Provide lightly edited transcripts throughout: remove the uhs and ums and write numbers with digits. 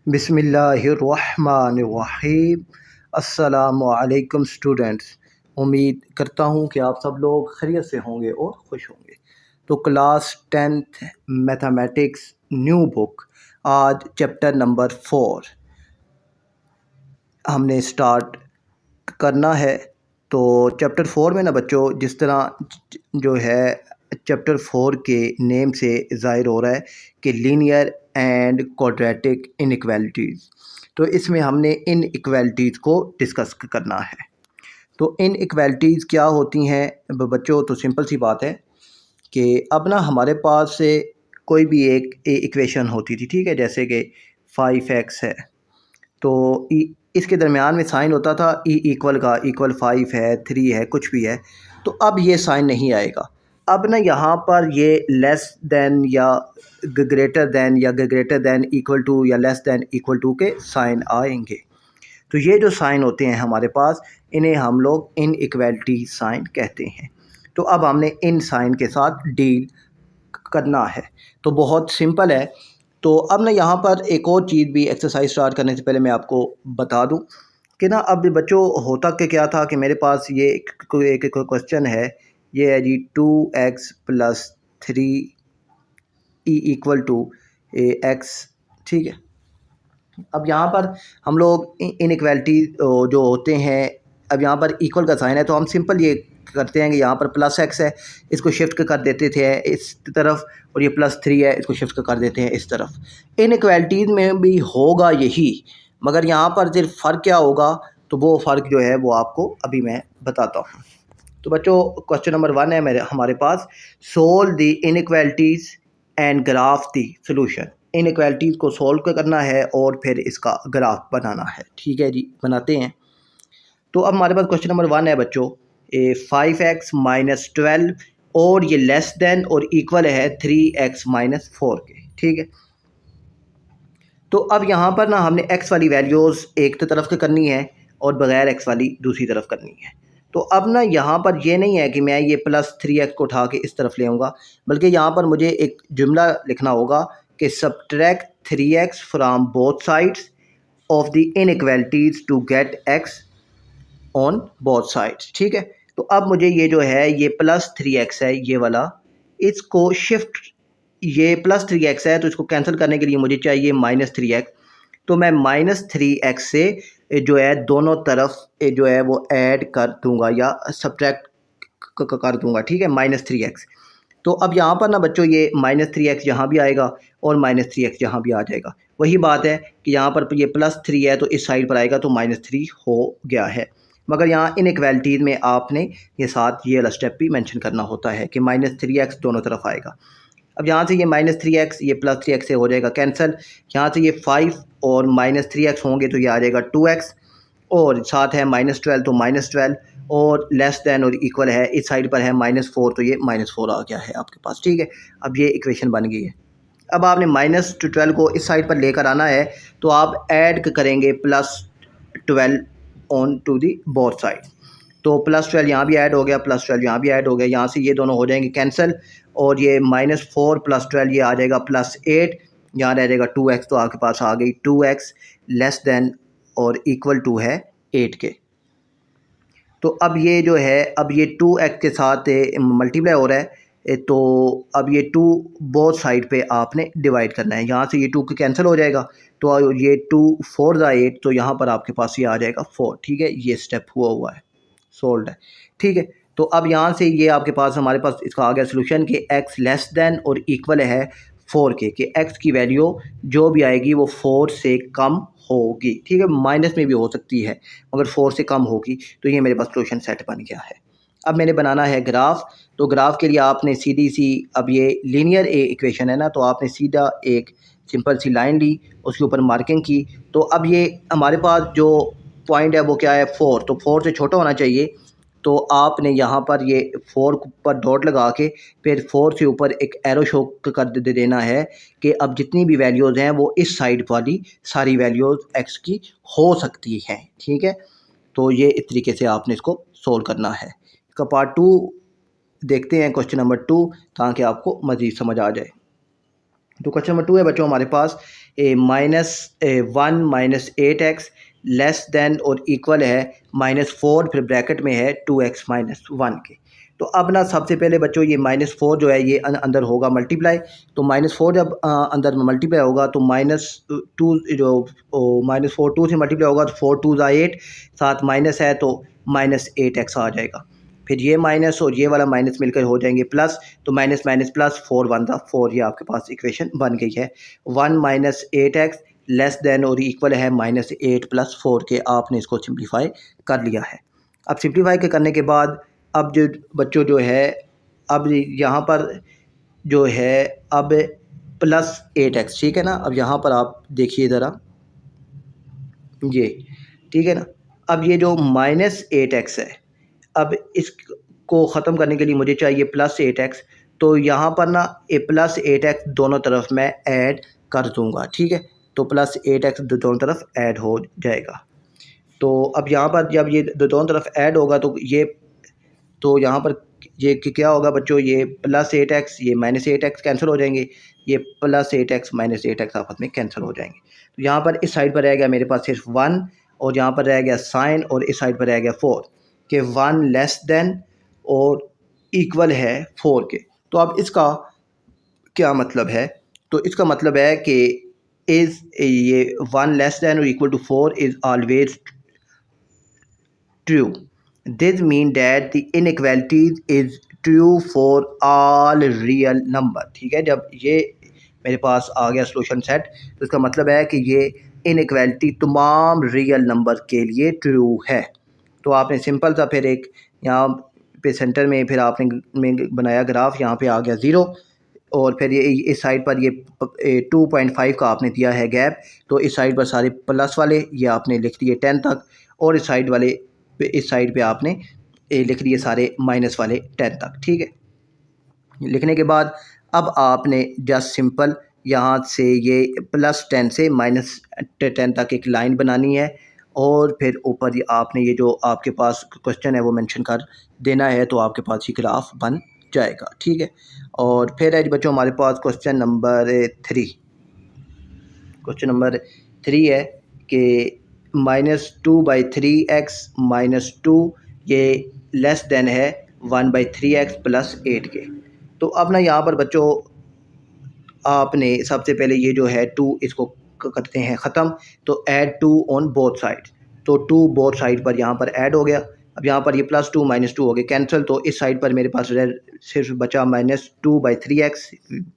बिस्मिल्लाहिर्रहमानिर्रहीम। अस्सलामुअलैकुम स्टूडेंट्स। उम्मीद करता हूँ कि आप सब लोग खैरियत से होंगे और खुश होंगे। तो class 10th mathematics new book आज चैप्टर नंबर 4 हमने स्टार्ट करना है। तो चैप्टर 4 में ना बच्चों, जिस तरह जो है चैप्टर 4 के नेम से ज़ाहिर हो रहा है कि लीनियर एंड क्वाड्रेटिक इनइक्वालिटीज़, तो इसमें हमने इनइक्वालिटीज़ को डिस्कस करना है। तो इनइक्वालिटीज़ क्या होती हैं बच्चों? तो सिंपल सी बात है कि अब ना हमारे पास से कोई भी एक इक्वेशन होती थी, ठीक है, जैसे कि 5x है, तो इसके दरमियान में साइन होता था ई इक्वल का, इक्वल 5 है, 3 है, कुछ भी है। तो अब ये साइन नहीं आएगा। अब ना यहाँ पर ये लेस देन या ग्रेटर देन या ग्रेटर देन इक्वल टू या लेस देन इक्वल टू के साइन आएंगे। तो ये जो साइन होते हैं हमारे पास, इन्हें हम लोग इनइक्वालिटी साइन कहते हैं। तो अब हमने इन साइन के साथ डील करना है। तो बहुत सिंपल है। तो अब ना यहाँ पर एक और चीज़ भी एक्सरसाइज स्टार्ट करने से पहले मैं आपको बता दूं कि ना अब बच्चों होता कि क्या था कि मेरे पास ये एक क्वेश्चन है। ये है जी 2x + 3 इक्वल टू x, ठीक है। अब यहाँ पर हम लोग इनइक्वालिटी जो होते हैं, अब यहाँ पर इक्वल का साइन है तो हम सिंपल ये करते हैं कि यहाँ पर +x है, इसको शिफ्ट कर देते थे इस तरफ, और ये +3 है, इसको शिफ्ट कर देते हैं इस तरफ। इनइक्वालिटीज़ में भी होगा यही, मगर यहाँ पर सिर्फ फ़र्क क्या होगा, तो वो फ़र्क जो है वो आपको अभी मैं बताता हूँ। तो बच्चों क्वेश्चन नंबर 1 है हमारे पास, solve the inequalities and graph the solution. Inequalities को सोल्व करना है और फिर इसका ग्राफ बनाना है, ठीक है जी, बनाते हैं। तो अब हमारे पास क्वेश्चन नंबर 1 है बच्चों, 5x - 12 और ये लेस देन और इक्वल है 3x - 4 के, ठीक है। तो अब यहाँ पर ना हमने x वाली वैल्यूज़ एक तरफ से करनी है और बग़ैर x वाली दूसरी तरफ करनी है। तो अब ना यहाँ पर ये नहीं है कि मैं ये +3x को उठा के इस तरफ ले आऊँगा, बल्कि यहाँ पर मुझे एक जुमला लिखना होगा कि subtract 3x from both sides of the inequalities to get x on both sides, ठीक है। तो अब मुझे ये जो है ये +3x है, ये वाला, इसको शिफ्ट, ये +3x है तो इसको कैंसिल करने के लिए मुझे चाहिए -3x। तो मैं -3x से जो है दोनों तरफ जो है वो ऐड कर दूंगा या सब्ट्रैक्ट कर दूंगा, ठीक है, -3x। तो अब यहाँ पर ना बच्चों ये -3x यहाँ भी आएगा और -3x यहाँ भी आ जाएगा। वही बात है कि यहाँ पर ये +3 है तो इस साइड पर आएगा तो -3 हो गया है। मगर यहाँ इनइक्वालिटीज़ में आपने ये साथ ये वाला स्टेप भी मेंशन करना होता है कि -3x दोनों तरफ आएगा। अब यहाँ से ये -3x ये +3x से हो जाएगा कैंसिल। यहाँ से ये 5 और -3x होंगे तो ये आ जाएगा 2x, और साथ है -12 तो -12, और लेस देन और इक्वल है इस साइड पर है -4 तो ये -4 आ गया है आपके पास, ठीक है। अब ये इक्वेशन बन गई है। अब आपने -12 को इस साइड पर लेकर आना है, तो आप ऐड करेंगे +12 on to the both side. तो +12 यहाँ भी ऐड हो गया, +12 यहाँ भी ऐड हो गया, यहाँ से ये दोनों हो जाएंगे कैंसिल, और ये -4 + 12 ये आ जाएगा +8, यहाँ रह जाएगा 2x, तो आपके पास आ गई 2x लेस देन और इक्वल टू है 8 के। तो अब ये जो है, अब ये 2x के साथ मल्टीप्लाई हो रहा है, तो अब ये 2 बोथ साइड पे आपने डिवाइड करना है। यहाँ से ये 2 कैंसिल हो जाएगा, तो ये 2 4 ज़ा 8, तो यहाँ पर आपके पास ये आ जाएगा 4, ठीक है। ये स्टेप हुआ है, सोल्व है, ठीक है। तो अब यहाँ से ये आपके पास, हमारे पास इसका आ गया सोल्यूशन कि x लेस देन और इक्वल है 4 के, कि x की वैल्यू जो भी आएगी वो 4 से कम होगी, ठीक है। माइनस में भी हो सकती है मगर 4 से कम होगी। तो ये मेरे पास सोल्यूशन सेट बन गया है। अब मैंने बनाना है ग्राफ। तो ग्राफ के लिए आपने सीधी सी, अब ये लीनियर इक्वेशन है ना, तो आपने सीधा एक सिंपल सी लाइन ली, उसके ऊपर मार्किंग की। तो अब ये हमारे पास जो पॉइंट है वो क्या है, 4, तो 4 से छोटा होना चाहिए। तो आपने यहाँ पर ये 4 पर डॉट लगा के फिर 4 से ऊपर एक एरो शो कर देना है कि अब जितनी भी वैल्यूज़ हैं वो इस साइड वाली सारी वैल्यूज़ x की हो सकती हैं, ठीक है। तो ये इस तरीके से आपने इसको सोल्व करना है। इसका पार्ट 2 देखते हैं, क्वेश्चन नंबर 2, ताकि आपको मज़ीद समझ आ जाए। तो क्वेश्चन नंबर 2 है बच्चों हमारे पास -1 - 8x लेस देन और इक्वल है -4, फिर ब्रैकेट में है 2x - 1 के। तो अब ना सबसे पहले बच्चों ये -4 जो है ये अंदर होगा मल्टीप्लाई। तो -4 जब अंदर मल्टीप्लाई होगा तो -2 जो -4 2 से मल्टीप्लाई होगा तो 4 2 8, साथ माइनस है तो -8x आ जाएगा। फिर ये माइनस और ये वाला माइनस मिलकर हो जाएंगे प्लस, तो माइनस माइनस प्लस 4 1 ज़ा 4, ये आपके पास इक्वेशन बन गई है। 1 - 8x लेस देन और इक्वल है -8 + 4 के। आपने इसको सिंप्लीफाई कर लिया है। अब सिंप्लीफाई करने के बाद अब जो बच्चों जो है अब यहाँ पर जो है अब +8x, ठीक है ना। अब यहाँ पर आप देखिए ज़रा, ये ठीक है ना। अब ये जो -8x है, अब इसको ख़त्म करने के लिए मुझे चाहिए +8x। तो यहाँ पर ना +8x दोनों तरफ मैं ऐड कर दूँगा, ठीक है। तो +8x दोनों तरफ ऐड हो जाएगा। तो अब यहाँ पर जब ये दोनों तरफ ऐड होगा तो ये, तो यहाँ पर ये क्या होगा बच्चों, ये +8x ये -8x कैंसिल हो जाएंगे, ये +8x -8x आपस में कैंसिल हो जाएंगे। तो यहाँ पर इस साइड पर रह गया मेरे पास सिर्फ 1, और यहाँ पर रह गया साइन, और इस साइड पर रह गया 4 कि 1 लेस देन और इक्वल है 4 के। तो अब इसका क्या मतलब है, तो इसका मतलब है कि इज़ ये 1 लेस देन और equal to 4 is always true. This mean that the inequalities is true for all real number, ठीक है। जब ये मेरे पास आ गया सॉल्यूशन सेट, तो इसका मतलब है कि ये इनइक्वालिटी तमाम रियल नंबर के लिए ट्रू है। तो आपने सिंपल सा फिर एक यहाँ पे सेंटर में फिर आपने बनाया ग्राफ, यहाँ पे आ गया 0, और फिर ये इस साइड पर ये 2.5 का आपने दिया है गैप। तो इस साइड पर सारे प्लस वाले ये आपने लिख दिए 10 तक, और इस साइड वाले इस साइड पे आपने लिख दिए सारे माइनस वाले 10 तक, ठीक है। लिखने के बाद अब आपने जस्ट सिंपल यहाँ से ये +10 से -10 तक एक लाइन बनानी है, और फिर ऊपर ये आपने ये जो आपके पास क्वेश्चन है वो मेंशन कर देना है, तो आपके पास ये ग्राफ बन जाएगा, ठीक है। और फिर है जी बच्चों हमारे पास क्वेश्चन नंबर 3। क्वेश्चन नंबर 3 है कि -2/3x - 2 ये लेस देन है 1/3x + 8 के। तो अब ना यहाँ पर बच्चों आपने सबसे पहले ये जो है 2 इसको करते हैं ख़त्म, तो ऐड 2 ऑन बोथ साइड। तो 2 बोथ साइड पर यहाँ पर ऐड हो गया। अब यहाँ पर ये +2 - 2 हो गए कैंसिल, तो इस साइड पर मेरे पास सिर्फ बचा -2/3x,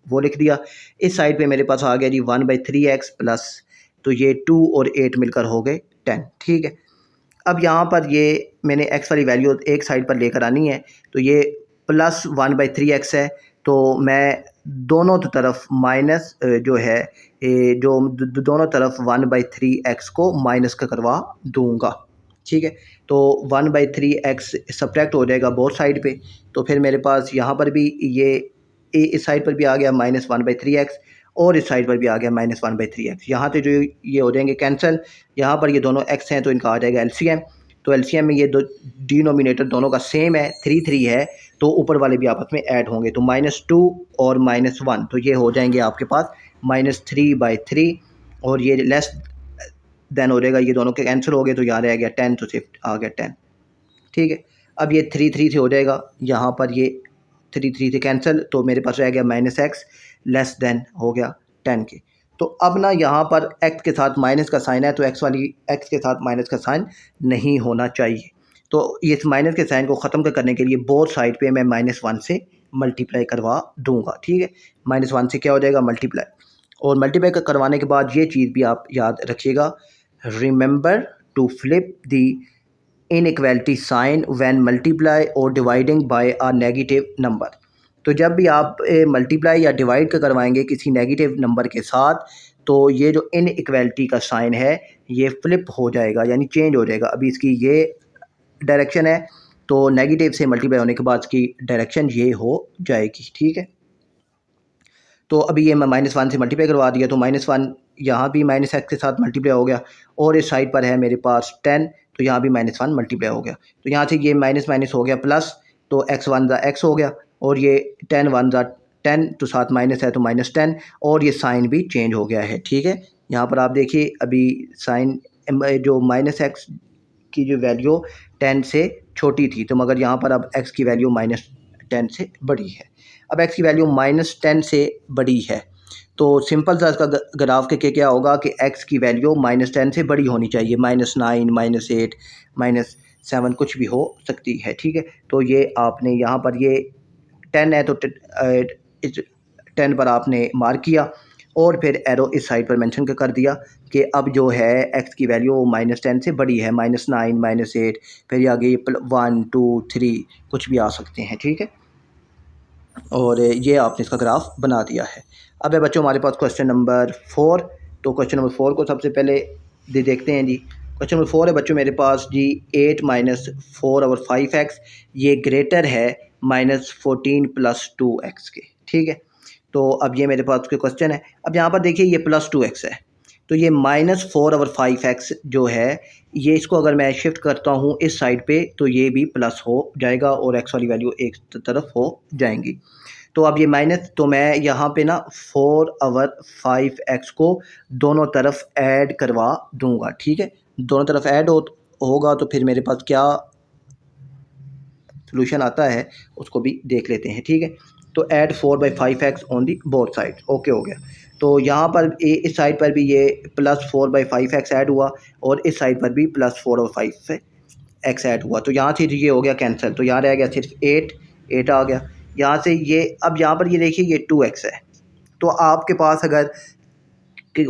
वो लिख दिया। इस साइड पे मेरे पास आ गया जी 1/3x प्लस, तो ये 2 और 8 मिलकर हो गए 10, ठीक है। अब यहाँ पर ये मैंने x वाली वैल्यू एक साइड पर लेकर आनी है, तो ये +1/3x है, तो मैं दोनों तरफ माइनस जो है जो दोनों तरफ 1/3x को माइनस का करवा दूंगा, ठीक है। तो 1/3x सब्ट्रैक्ट हो जाएगा बोथ साइड पे। तो फिर मेरे पास यहाँ पर भी ये इस साइड पर भी आ गया -1/3x, और इस साइड पर भी आ गया -1/3x। यहाँ से जो ये हो जाएंगे कैंसिल, यहाँ पर ये दोनों x हैं तो इनका आ जाएगा LCM। तो LCM में ये दो डिनोमिनेटर दोनों का सेम है, 3 3 है, तो ऊपर वाले भी आपस में ऐड होंगे, तो -2 और -1, तो ये हो जाएंगे आपके पास -3/3, और ये लेस देन हो जाएगा, ये दोनों के कैंसिल हो गए, तो यहाँ रह गया 10, तो सिर्फ आ गया 10, ठीक है। अब ये 3 3 से हो जाएगा, यहाँ पर ये 3 3 से कैंसिल, तो मेरे पास रह गया -x लेस देन हो गया 10 के। तो अब ना यहाँ पर x के साथ माइनस का साइन है, तो x के साथ माइनस का साइन नहीं होना चाहिए। तो इस माइनस के साइन को ख़त्म करने के लिए बोथ साइड पे मैं -1 से मल्टीप्लाई करवा दूंगा, ठीक है। -1 से क्या हो जाएगा मल्टीप्लाई, और मल्टीप्लाई करवाने के बाद ये चीज़ भी आप याद रखिएगा, remember to flip the inequality sign when multiply or dividing by a negative number. तो जब भी आप मल्टीप्लाई या डिवाइड का करवाएंगे किसी नेगेटिव नंबर के साथ, तो ये जो इनइक्वालिटी का साइन है ये फ्लिप हो जाएगा, यानी चेंज हो जाएगा। अभी इसकी ये डायरेक्शन है, तो नेगेटिव से मल्टीप्लाई होने के बाद इसकी डायरेक्शन ये हो जाएगी, ठीक है। तो अभी ये मैं -1 से मल्टीप्लाई करवा दिया, तो -1 यहाँ भी -x के साथ मल्टीप्लाई हो गया, और इस साइड पर है मेरे पास 10, तो यहाँ भी -1 मल्टीप्लाई हो गया। तो यहाँ से ये माइनस माइनस हो गया प्लस, तो x 1 ज़ा x हो गया, और ये 10 1 ज़ा 10, तो साथ माइनस है तो -10, और ये साइन भी चेंज हो गया है। ठीक है, यहाँ पर आप देखिए अभी साइन जो -x की जो वैल्यू 10 से छोटी थी, तो मगर यहाँ पर अब x की वैल्यू -10 से बड़ी है। अब x की वैल्यू -10 से बड़ी है, तो सिंपल सा इसका ग्राफ के क्या होगा कि x की वैल्यू -10 से बड़ी होनी चाहिए, -9, -8, -7 कुछ भी हो सकती है। ठीक है, तो ये आपने यहाँ पर ये 10 है तो इस 10 पर आपने मार्क किया और फिर एरो इस साइड पर मेंशन कर दिया कि अब जो है x की वैल्यू -10 से बड़ी है, -9, -8, फिर ये आगे 1, 2, 3 कुछ भी आ सकते हैं। ठीक है, और ये आपने इसका ग्राफ बना दिया है। अब है बच्चों हमारे पास क्वेश्चन नंबर 4। तो क्वेश्चन नंबर 4 को सबसे पहले देखते हैं जी। क्वेश्चन नंबर 4 है बच्चों मेरे पास जी, 8 - 4/5x ये ग्रेटर है -14 + 2x के। ठीक है, तो अब ये मेरे पास क्वेश्चन है। अब यहाँ पर देखिए ये +2x है, तो ये -4/5x जो है ये, इसको अगर मैं शिफ्ट करता हूँ इस साइड पे तो ये भी प्लस हो जाएगा और x वाली वैल्यू एक तरफ हो जाएंगी। तो अब ये माइनस, तो मैं यहाँ पे ना 4/5x को दोनों तरफ ऐड करवा दूंगा। ठीक है, दोनों तरफ ऐड होगा तो फिर मेरे पास क्या सोल्यूशन आता है उसको भी देख लेते हैं। ठीक है, तो add 4/5x on the both side. Okay हो गया, तो यहाँ पर इस साइड पर भी ये +4/5x ऐड हुआ और इस साइड पर भी +4/5x ऐड हुआ, तो यहाँ से ये हो गया कैंसिल, तो यहाँ रह गया सिर्फ 8 आ गया यहाँ से ये। अब यहाँ पर ये देखिए ये 2x है, तो आपके पास अगर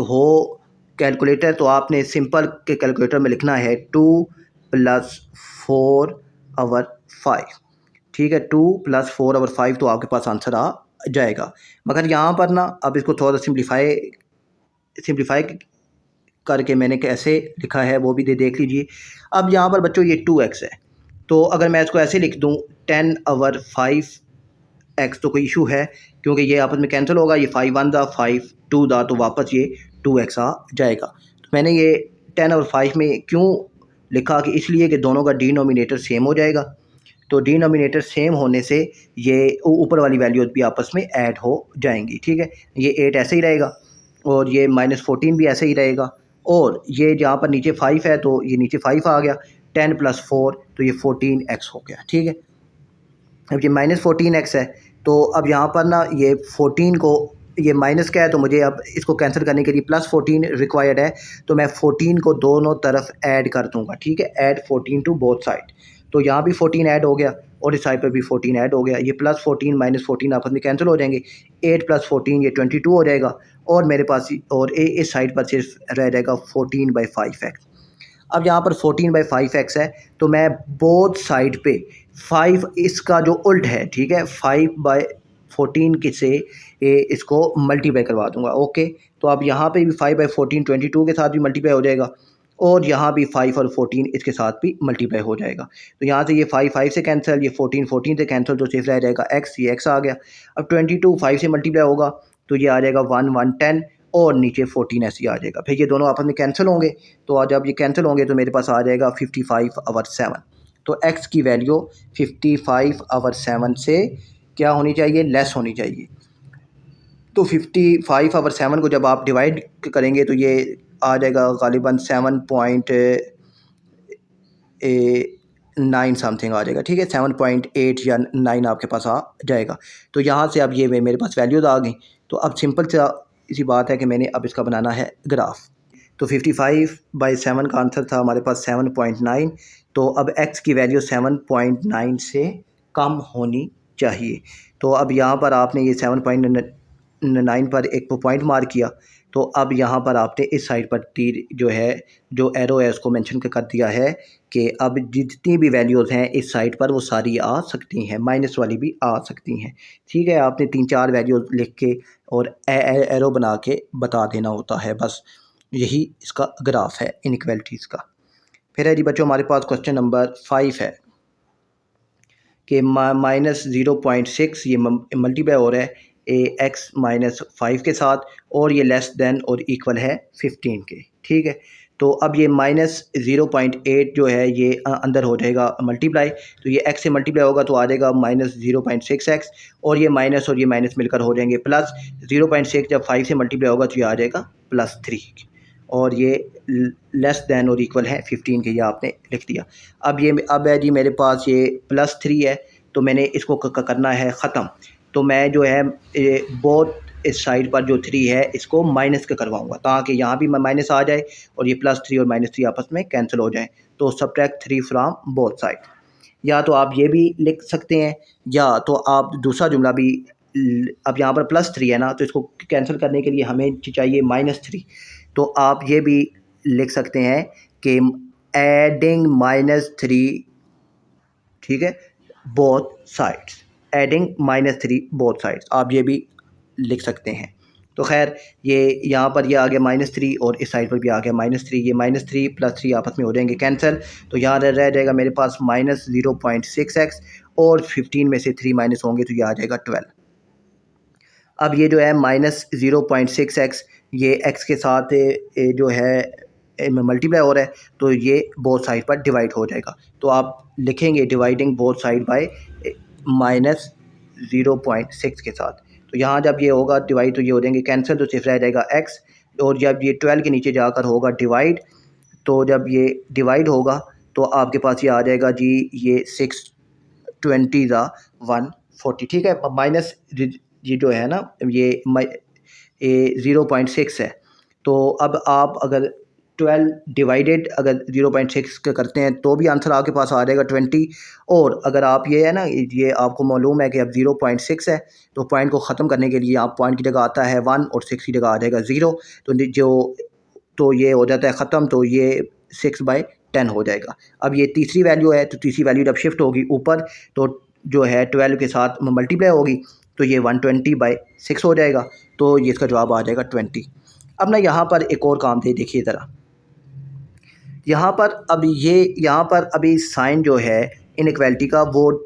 हो कैलकुलेटर तो आपने सिंपल के कैलकुलेटर में लिखना है 2 + 4/5। ठीक है, 2 + 4/5 तो आपके पास आंसर आ जाएगा। मगर यहाँ पर ना अब इसको थोड़ा सिंप्लीफाई करके मैंने कैसे लिखा है वो भी देख लीजिए। अब यहाँ पर बच्चों ये 2x है, तो अगर मैं इसको ऐसे लिख दूँ 10/5x तो कोई इशू है क्योंकि ये आपस में कैंसिल होगा, ये 5 1 दा 5 2 दा, तो वापस ये 2x आ जाएगा। तो मैंने ये 10/5 में क्यों लिखा कि इसलिए कि दोनों का डिनोमिनेटर सेम हो जाएगा, तो डिनोमिनेटर सेम होने से ये ऊपर वाली वैल्यूज भी आपस में ऐड हो जाएंगी। ठीक है, ये 8 ऐसे ही रहेगा और ये -14 भी ऐसे ही रहेगा, और ये जहाँ पर नीचे 5 है तो ये नीचे 5 आ गया, 10 + 4 तो ये 14x हो गया। ठीक है, अब ये -14x है, तो अब यहाँ पर ना ये 14 को ये माइनस का है तो मुझे अब इसको कैंसिल करने के लिए +14 रिक्वायर्ड है, तो मैं 14 को दोनों तरफ ऐड कर दूंगा। ठीक है, ऐड 14 टू बोथ साइड, तो यहाँ भी 14 ऐड हो गया और इस साइड पर भी 14 ऐड हो गया। ये +14 -14 आपस में कैंसिल हो जाएंगे, 8 + 14 ये 22 हो जाएगा, और मेरे पास और इस साइड पर सिर्फ रह जाएगा 14/5x। अब यहाँ पर 14/5x है, तो मैं बोथ साइड पे 5 इसका जो उल्ट है, ठीक है, 5/14 से इसको मल्टीप्लाई करवा दूंगा। ओके, तो अब यहाँ पे भी 5/14 22 के साथ भी मल्टीप्लाई हो जाएगा, और यहाँ भी 5 और 14 इसके साथ भी मल्टीप्लाई हो जाएगा। तो यहाँ से ये 5 से कैंसिल, ये 14 से कैंसिल, तो सिर्फ रह जाएगा x, ये x आ गया। अब 22 5 से मल्टीप्लाई होगा तो ये आ जाएगा 1 1 10 और नीचे 14 ऐसे ही आ जाएगा। फिर ये दोनों आपस में कैंसिल होंगे, तो जब ये कैंसिल होंगे तो मेरे पास आ जाएगा 55/7। तो x की वैल्यू 55/7 से क्या होनी चाहिए, लेस होनी चाहिए। तो 55/7 को जब आप डिवाइड करेंगे तो ये आ जाएगा गालिबन 7.9 समथिंग आ जाएगा। ठीक है, 7.8 या 9 आपके पास आ जाएगा। तो यहाँ से अब ये मेरे पास वैल्यूज आ गई, तो अब सिंपल सा इसी बात है कि मैंने अब इसका बनाना है ग्राफ। तो 55/7 का आंसर था हमारे पास 7.9, तो अब x की वैल्यू 7.9 से कम होनी चाहिए। तो अब यहाँ पर आपने ये 7.9 पर एक पॉइंट मार्क किया, तो अब यहाँ पर आपने इस साइड पर तीर जो है, जो एरो है उसको मेंशन कर दिया है कि अब जितनी भी वैल्यूज़ हैं इस साइड पर वो सारी आ सकती हैं, माइनस वाली भी आ सकती हैं। ठीक है, आपने 3-4 वैल्यूज़ लिख के और एरो बना के बता देना होता है, बस यही इसका ग्राफ है इनइक्वालिटीज़ का। फिर है जी बच्चों हमारे पास क्वेश्चन नंबर 5 है कि -0.6 ये मल्टीप्लाई हो रहा है x - 5 के साथ, और ये लेस देन और इक्वल है 15 के। ठीक है, तो अब ये -0.8 जो है ये अंदर हो जाएगा मल्टीप्लाई, तो ये x से मल्टीप्लाई होगा तो आ जाएगा -0.6x, और ये माइनस मिलकर हो जाएंगे प्लस 0.6, जब 5 से मल्टीप्लाई होगा तो ये आ जाएगा +3, और ये लेस दैन और इक्वल है 15 के, ये आपने लिख दिया। अब है जी मेरे पास ये +3 है, तो मैंने इसको करना है ख़त्म। तो मैं जो है बोथ इस साइड पर जो 3 है इसको माइनस का करवाऊँगा, ताकि यहाँ भी माइनस आ जाए और ये +3 और -3 आपस में कैंसिल हो जाएँ। तो सब्ट्रैक्ट 3 फ्रॉम बोथ साइड, या तो आप ये भी लिख सकते हैं, या तो आप दूसरा जुमला भी अब यहाँ पर +3 है ना, तो इसको कैंसिल करने के लिए हमें चाहिए -3, तो आप ये भी लिख सकते हैं कि एडिंग -3, ठीक है, both sides, adding -3 both sides, आप ये भी लिख सकते हैं। तो खैर ये यहाँ पर ये आ गया -3 और इस साइड पर भी आ गया -3, ये -3 + 3 आपस में हो जाएंगे कैंसिल, तो यहाँ रह जाएगा मेरे पास -0.6x, और 15 में से 3 माइनस होंगे तो ये आ जाएगा 12। अब ये जो है -0.6x ये x के साथ जो है मल्टीप्लाई हो रहा है, तो ये बोथ साइड पर डिवाइड हो जाएगा, तो आप लिखेंगे डिवाइडिंग बोथ साइड बाय -0.6 के साथ। तो यहाँ जब ये होगा डिवाइड तो ये हो जाएंगे कैंसिल, तो सिर्फ रह जाएगा x, और जब ये 12 के नीचे जाकर होगा डिवाइड, तो जब ये डिवाइड होगा तो आपके पास ये आ जाएगा जी ये 620 ज़ा 140, ठीक है। माइनस ये जो है ना ये 0.6 है, तो अब आप अगर 12 डिवाइडेड अगर 0.6 का करते हैं तो भी आंसर आपके पास आ जाएगा 20, और अगर आप ये है ना ये आपको मालूम है कि अब 0.6 है, तो पॉइंट को ख़त्म करने के लिए आप पॉइंट की जगह आता है 1 और 6 की जगह आ जाएगा 0, तो ये हो जाता है ख़त्म, तो ये 6/10 हो जाएगा। अब ये तीसरी वैल्यू है, तो तीसरी वैल्यू जब शिफ्ट होगी ऊपर, तो जो है 12 के साथ मल्टीप्लाई होगी, तो ये 120/6 हो जाएगा, तो ये इसका जवाब आ जाएगा 20। अब ना यहाँ पर एक और काम देखिए ज़रा, यहाँ पर अभी साइन जो है इनइक्वालिटी का वो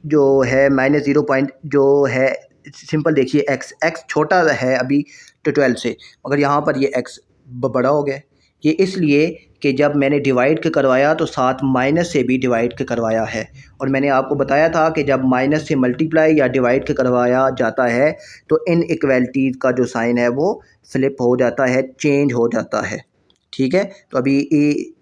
जो है -0. जो है सिंपल देखिए x छोटा है अभी तो 12 से, मगर यहाँ पर ये x बड़ा हो गया। ये इसलिए कि जब मैंने डिवाइड के करवाया तो साथ माइनस से भी डिवाइड के करवाया है, और मैंने आपको बताया था कि जब माइनस से मल्टीप्लाई या डिवाइड के करवाया जाता है तो इनइक्वालिटीज़ का जो साइन है वो फ्लिप हो जाता है, चेंज हो जाता है, ठीक है। तो अभी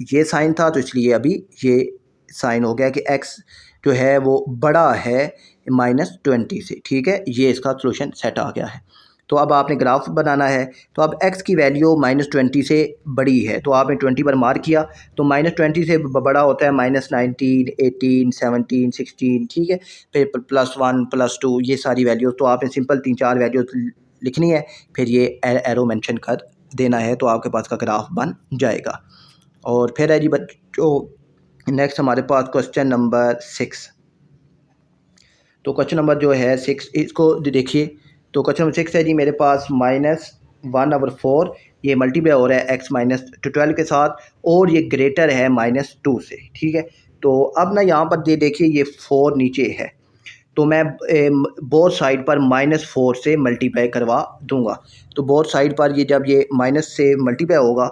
ये साइन था, तो इसलिए अभी ये साइन हो गया कि x जो है वो बड़ा है -20 से, ठीक है। ये इसका सॉल्यूशन सेट आ गया है। तो अब आपने ग्राफ बनाना है, तो अब x की वैल्यू -20 से बड़ी है, तो आपने 20 पर मार्क किया, तो -20 से बड़ा होता है -19, 18, 17, 16, ठीक है, फिर +1, +2, ये सारी वैल्यूज़, तो आपने सिंपल 3-4 वैल्यूज़ लिखनी है, फिर ये एरो मेंशन कर देना है, तो आपके पास का ग्राफ बन जाएगा। और फिर है जी बच्चों नेक्स्ट हमारे पास क्वेश्चन नंबर 6। तो क्वेश्चन नंबर जो है 6 इसको देखिए, तो क्वेश्चन नंबर 6 है जी मेरे पास -1/4 ये मल्टीप्लाई हो रहा है x -12 के साथ, और ये ग्रेटर है -2 से, ठीक है। तो अब ना यहाँ पर देखिए ये 4 नीचे है, तो मैं बोथ साइड पर -4 से मल्टीप्लाई करवा दूंगा। तो बोथ साइड पर ये जब ये माइनस से मल्टीप्लाई होगा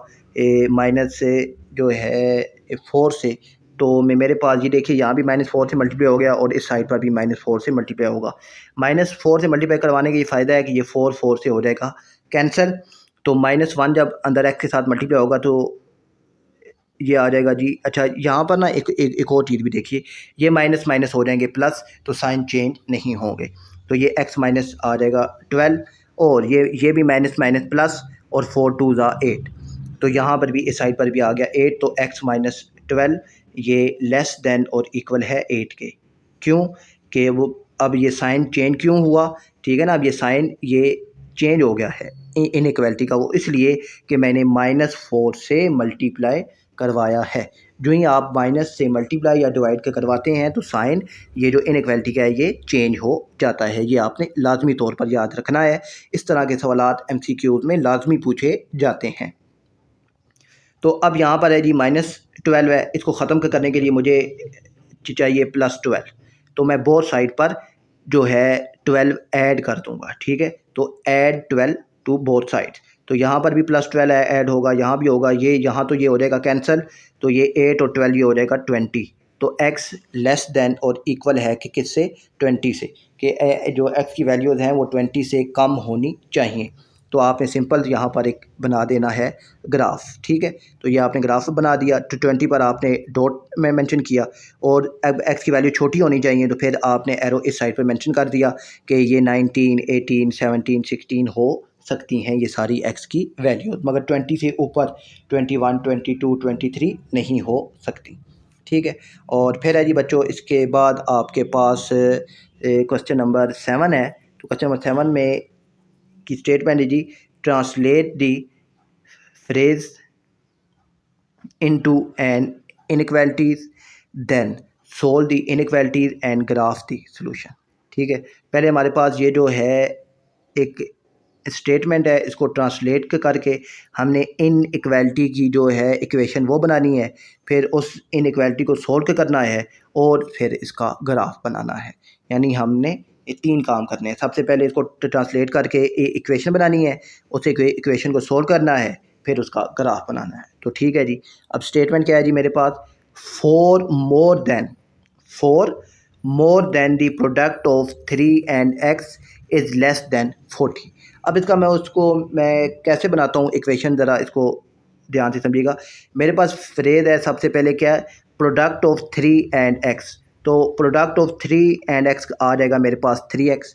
माइनस से जो है 4 से, तो मेरे पास ये देखिए यहाँ भी -4 से मल्टीप्लाई हो गया, और इस साइड पर भी -4 से मल्टीप्लाई होगा। -4 से मल्टीप्लाई करवाने का ये फ़ायदा है कि ये 4 से हो जाएगा कैंसिल, तो -1 जब अंदर x के साथ मल्टीप्लाई होगा तो ये आ जाएगा जी। अच्छा यहाँ पर ना एक और चीज़ भी देखिए, ये माइनस हो जाएंगे प्लस, तो साइन चेंज नहीं होंगे, तो ये x माइनस आ जाएगा 12, और ये भी माइनस प्लस, और 4 2 ज़ा 8, तो यहाँ पर भी इस साइड पर भी आ गया 8, तो x -12 ये लेस देन और इक्वल है 8 के। क्यों कि वो अब ये साइन चेंज क्यों हुआ, ठीक है ना, अब ये साइन ये चेंज हो गया है इनइक्वालिटी का, वो इसलिए कि मैंने -4 से मल्टीप्लाई करवाया है। जो ही आप माइनस से मल्टीप्लाई या डिवाइड के करवाते हैं तो साइन ये जो इनइक्वालिटी का है ये चेंज हो जाता है, ये आपने लाजमी तौर पर याद रखना है। इस तरह के सवालात MCQs में लाजमी पूछे जाते हैं। तो अब यहाँ पर है जी -12 है, इसको ख़त्म करने के लिए मुझे चाहिए +12, तो मैं बोथ साइड पर जो है 12 ऐड कर दूँगा, ठीक है। तो ऐड 12 टू बोथ साइड, तो यहाँ पर भी +12 ऐड होगा, यहाँ भी होगा, ये यहाँ तो ये हो जाएगा कैंसिल, तो ये 8 और 12 ये हो जाएगा 20। तो x less then or equal है कि किससे, 20 से, कि जो x की वैल्यूज़ हैं वो 20 से कम होनी चाहिए। तो आपने सिंपल यहाँ पर एक बना देना है ग्राफ, ठीक है। तो ये आपने ग्राफ बना दिया, तो 20 पर आपने डॉट में मेंशन किया, और अब x की वैल्यू छोटी होनी चाहिए, तो फिर आपने एरो इस साइड पर मेंशन कर दिया कि ये 19, 18, 17, 16 हो सकती हैं ये सारी x की वैल्यूज़, मगर 20 से ऊपर 21, 22, 23 नहीं हो सकती, ठीक है। और फिर है जी बच्चों, इसके बाद आपके पास क्वेश्चन नंबर 7 है। तो क्वेश्चन नंबर 7 में की स्टेटमेंट है जी, translate the phrase into an inequalities then solve the inequalities and graph the solution, ठीक है। पहले हमारे पास ये जो है एक स्टेटमेंट है, इसको ट्रांसलेट करके हमने इन इक्वालिटी की जो है इक्वेशन वो बनानी है, फिर उस इन इक्वालिटी को सोल्व करना है, और फिर इसका ग्राफ बनाना है। यानी हमने ये 3 काम करने हैं। सबसे पहले इसको ट्रांसलेट करके इक्वेशन बनानी है, उस इक्वेशन को सोल्व करना है, फिर उसका ग्राफ बनाना है। तो ठीक है जी, अब स्टेटमेंट क्या है जी मेरे पास, four more than the product of 3 and x is less than 40। अब इसका मैं कैसे बनाता हूँ इक्वेशन, ज़रा इसको ध्यान से समझिएगा। मेरे पास फ्रेज है, सबसे पहले क्या है, प्रोडक्ट ऑफ 3 एंड x, तो प्रोडक्ट ऑफ 3 एंड x आ जाएगा मेरे पास 3x,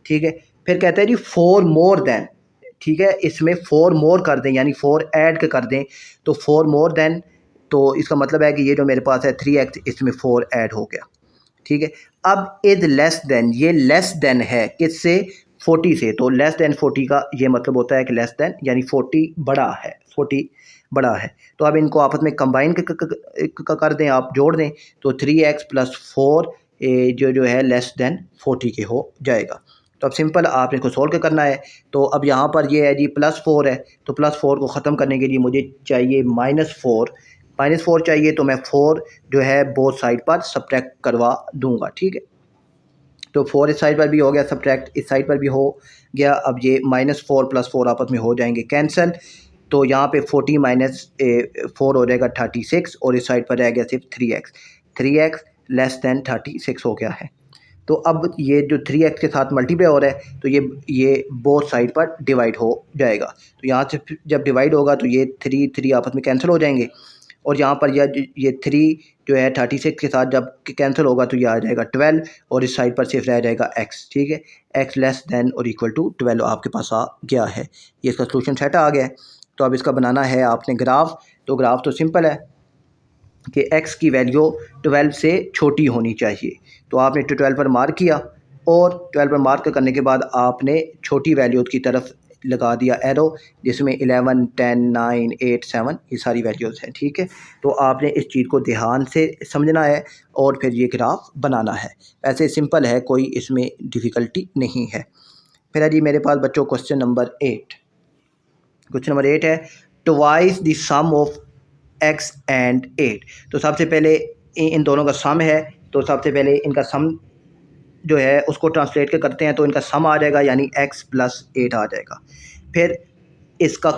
ठीक है। फिर कहते हैं जी 4 मोर देन, ठीक है, इसमें 4 मोर कर दें, यानी 4 ऐड कर दें, तो 4 मोर देन, तो इसका मतलब है कि ये जो मेरे पास है 3x, इसमें 4 ऐड हो गया, ठीक है। अब इज लेस देन, ये लेस देन है किससे, 40 से, तो लेस देन 40 का ये मतलब होता है कि लेस देन यानी 40 बड़ा है, 40 बड़ा है। तो अब इनको आपस में कंबाइन कर दें, आप जोड़ दें, तो 3x + 4 जो है लेस देन 40 के हो जाएगा। तो अब सिंपल आपने इसको सोल्व करना है। तो अब यहाँ पर ये है जी +4 है, तो +4 को ख़त्म करने के लिए मुझे चाहिए -4 चाहिए, तो मैं 4 जो है बोथ साइड पर सब्ट्रैक्ट करवा दूंगा, ठीक है। तो 4 इस साइड पर भी हो गया सब्ट्रैक्ट, इस साइड पर भी हो गया। अब ये -4 + 4 आपस में हो जाएंगे कैंसिल, तो यहाँ पे 40 - 4 हो जाएगा 36, और इस साइड पर रह गया सिर्फ 3x लेस दैन 36 हो गया है। तो अब ये जो 3x के साथ मल्टीप्लाई हो रहा है, तो ये बोथ साइड पर डिवाइड हो जाएगा। तो यहाँ से जब डिवाइड होगा तो ये 3 आपस में कैंसिल हो जाएंगे, और यहाँ पर ये 3 जो है 36 के साथ जब कैंसिल होगा तो ये आ जाएगा 12, और इस साइड पर सिर्फ रह जाएगा x, ठीक है। x less then or equal to 12 आपके पास आ गया है, ये इसका सोल्यूशन सेट आ गया है। तो अब इसका बनाना है आपने ग्राफ। तो ग्राफ तो सिंपल है कि x की वैल्यू 12 से छोटी होनी चाहिए, तो आपने 12 पर मार्क किया, और 12 पर मार्क करने के बाद आपने छोटी वैल्यू की तरफ लगा दिया एरो, जिसमें 11, 10, 9, 8, 7 ये सारी वैल्यूज़ हैं, ठीक है। तो आपने इस चीज़ को ध्यान से समझना है, और फिर ये ग्राफ बनाना है। ऐसे सिंपल है, कोई इसमें डिफ़िकल्टी नहीं है। फिर है जी मेरे पास बच्चों क्वेश्चन नंबर 8 है, twice the sum of x and 8। तो सबसे पहले इन दोनों का सम है, तो सबसे पहले इनका सम जो है उसको ट्रांसलेट करते हैं, तो इनका सम आ जाएगा, यानी x + 8 आ जाएगा। फिर इसका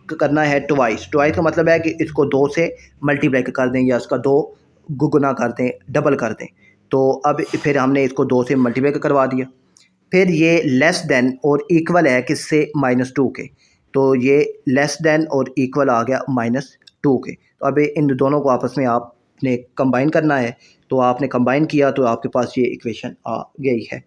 करना है ट्वाइस का मतलब है कि इसको 2 से मल्टीप्लाई कर दें, या इसका 2 गुना कर दें, डबल कर दें। तो अब फिर हमने इसको 2 से मल्टीप्लाई करवा दिया। फिर ये लेस देन और इक्वल है किससे, -2 के, तो ये लेस देन और इक्वल आ गया -2 के। तो अब इन दोनों को आपस में आपने कंबाइन करना है, तो आपने कंबाइन किया तो आपके पास ये इक्वेशन आ गई है।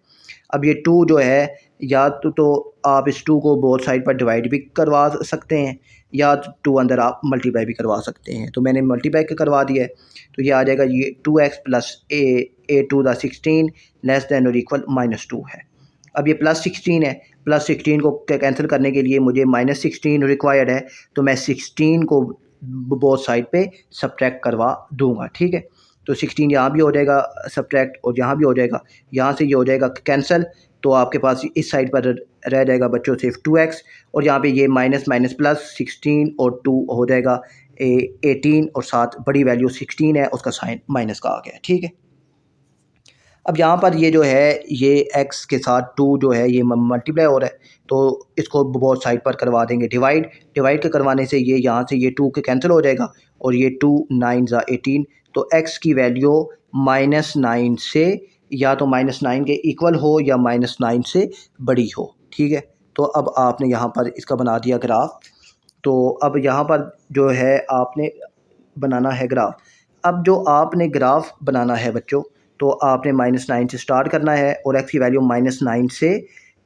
अब ये 2 जो है, या तो आप इस 2 को बोथ साइड पर डिवाइड भी करवा सकते हैं, या 2 अंदर आप मल्टीप्लाई भी करवा सकते हैं। तो मैंने मल्टीप्लाई करवा दिया है, तो ये आ जाएगा ये 2x + a2 16 लेस देन और इक्वल -2 है। अब ये +16 है, +16 को कैंसिल करने के लिए मुझे -16 रिक्वायर्ड है, तो मैं 16 को बोथ साइड पे सब्ट्रैक्ट करवा दूंगा, ठीक है। तो 16 यहाँ भी हो जाएगा सब्ट्रैक्ट, और यहाँ भी हो जाएगा, यहाँ से ये हो जाएगा कैंसिल, तो आपके पास इस साइड पर रह जाएगा बच्चों सिर्फ 2x, और यहाँ पे ये माइनस माइनस प्लस 16 और 2 हो जाएगा 18, और साथ बड़ी वैल्यू 16 है, उसका साइन माइनस का आ गया, ठीक है। अब यहाँ पर ये जो है ये x के साथ 2 जो है ये मल्टीप्लाई हो रहा है, तो इसको बोथ साइड पर करवा देंगे डिवाइड। डिवाइड के करवाने से ये यहाँ से ये 2 के कैंसिल हो जाएगा और ये 2 9 ज़ा 18, तो x की वैल्यू -9 से या तो -9 के इक्वल हो या -9 से बड़ी हो, ठीक है। तो अब आपने यहाँ पर इसका बना दिया ग्राफ। तो अब यहाँ पर जो है आपने बनाना है ग्राफ। अब जो आपने ग्राफ बनाना है बच्चों, तो आपने -9 से स्टार्ट करना है और x की वैल्यू -9 से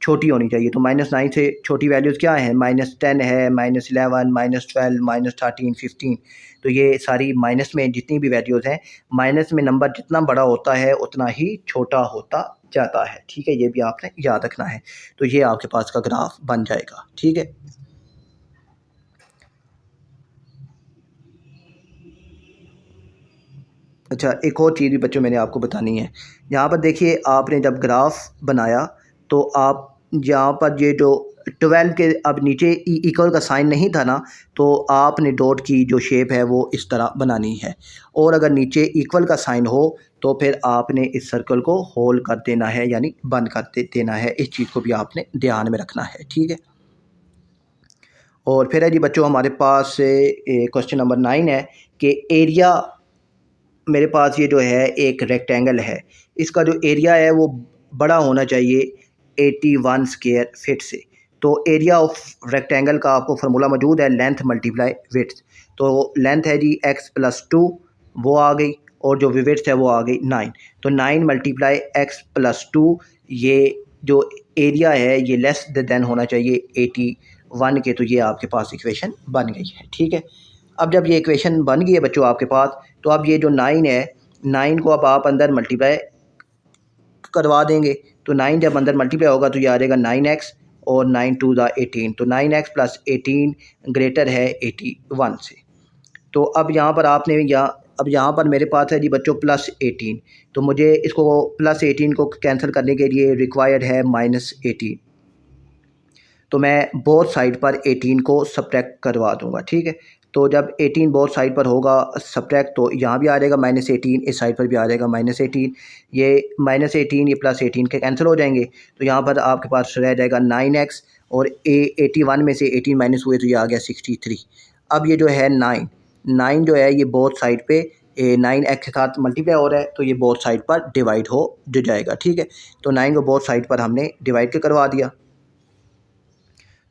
छोटी होनी चाहिए। तो -9 से छोटी वैल्यूज़ क्या हैं? -10 है, -11, -12, -13, 15। तो ये सारी माइनस में जितनी भी वैल्यूज़ हैं, माइनस में नंबर जितना बड़ा होता है उतना ही छोटा होता जाता है, ठीक है। ये भी आपने याद रखना है। तो ये आपके पास का ग्राफ बन जाएगा, ठीक है। अच्छा, एक और चीज़ भी बच्चों मैंने आपको बतानी है। यहाँ पर देखिए आपने जब ग्राफ बनाया तो आप यहाँ पर ये जो 12 के अब नीचे इक्वल का साइन नहीं था ना, तो आपने डॉट की जो शेप है वो इस तरह बनानी है। और अगर नीचे इक्वल का साइन हो तो फिर आपने इस सर्कल को होल कर देना है, यानी बंद कर देना है। इस चीज़ को भी आपने ध्यान में रखना है, ठीक है। और फिर है जी बच्चों हमारे पास क्वेश्चन नंबर 9 है कि एरिया, मेरे पास ये जो है एक रेक्टेंगल है, इसका जो एरिया है वो बड़ा होना चाहिए 81 स्क्वायर फिट से। तो एरिया ऑफ रेक्टेंगल का आपको फार्मूला मौजूद है, लेंथ मल्टीप्लाई विड्थ। तो लेंथ है जी x + 2, वो आ गई, और जो विड्थ है वो आ गई 9। तो 9 मल्टीप्लाई x + 2, ये जो एरिया है ये लेस देन होना चाहिए 81 के। तो ये आपके पास इक्वेशन बन गई है, ठीक है। अब जब ये इक्वेशन बन गई है बच्चों आपके पास, तो अब ये जो 9 है, 9 को अब आप अंदर मल्टीप्लाई करवा देंगे। तो 9 जब अंदर मल्टीप्लाई होगा तो ये आ जाएगा 9x और 9 2 ज़ा 18। तो 9x + 18 ग्रेटर है 81 से। तो अब यहाँ पर आपने अब यहाँ पर मेरे पास है जी बच्चों +18। तो मुझे इसको +18 को कैंसिल करने के लिए रिक्वायर्ड है -18। तो मैं बोथ साइड पर 18 को सब्ट्रैक्ट करवा दूंगा, ठीक है। तो जब 18 बोथ साइड पर होगा सब्ट्रैक्ट, तो यहाँ भी आ जाएगा -18, इस साइड पर भी आ जाएगा -18। ये -18 ये +18 के कैंसिल हो जाएंगे। तो यहाँ पर आपके पास रह जाएगा 9x, और 81 में से 18 माइनस हुए तो ये आ गया 63। अब ये जो है 9 जो है ये बोथ साइड पे 9x के साथ मल्टीप्लाई हो रहा है, तो ये बोथ साइड पर डिवाइड हो जाएगा, ठीक है। तो 9 को बोथ साइड पर हमने डिवाइड के करवा दिया।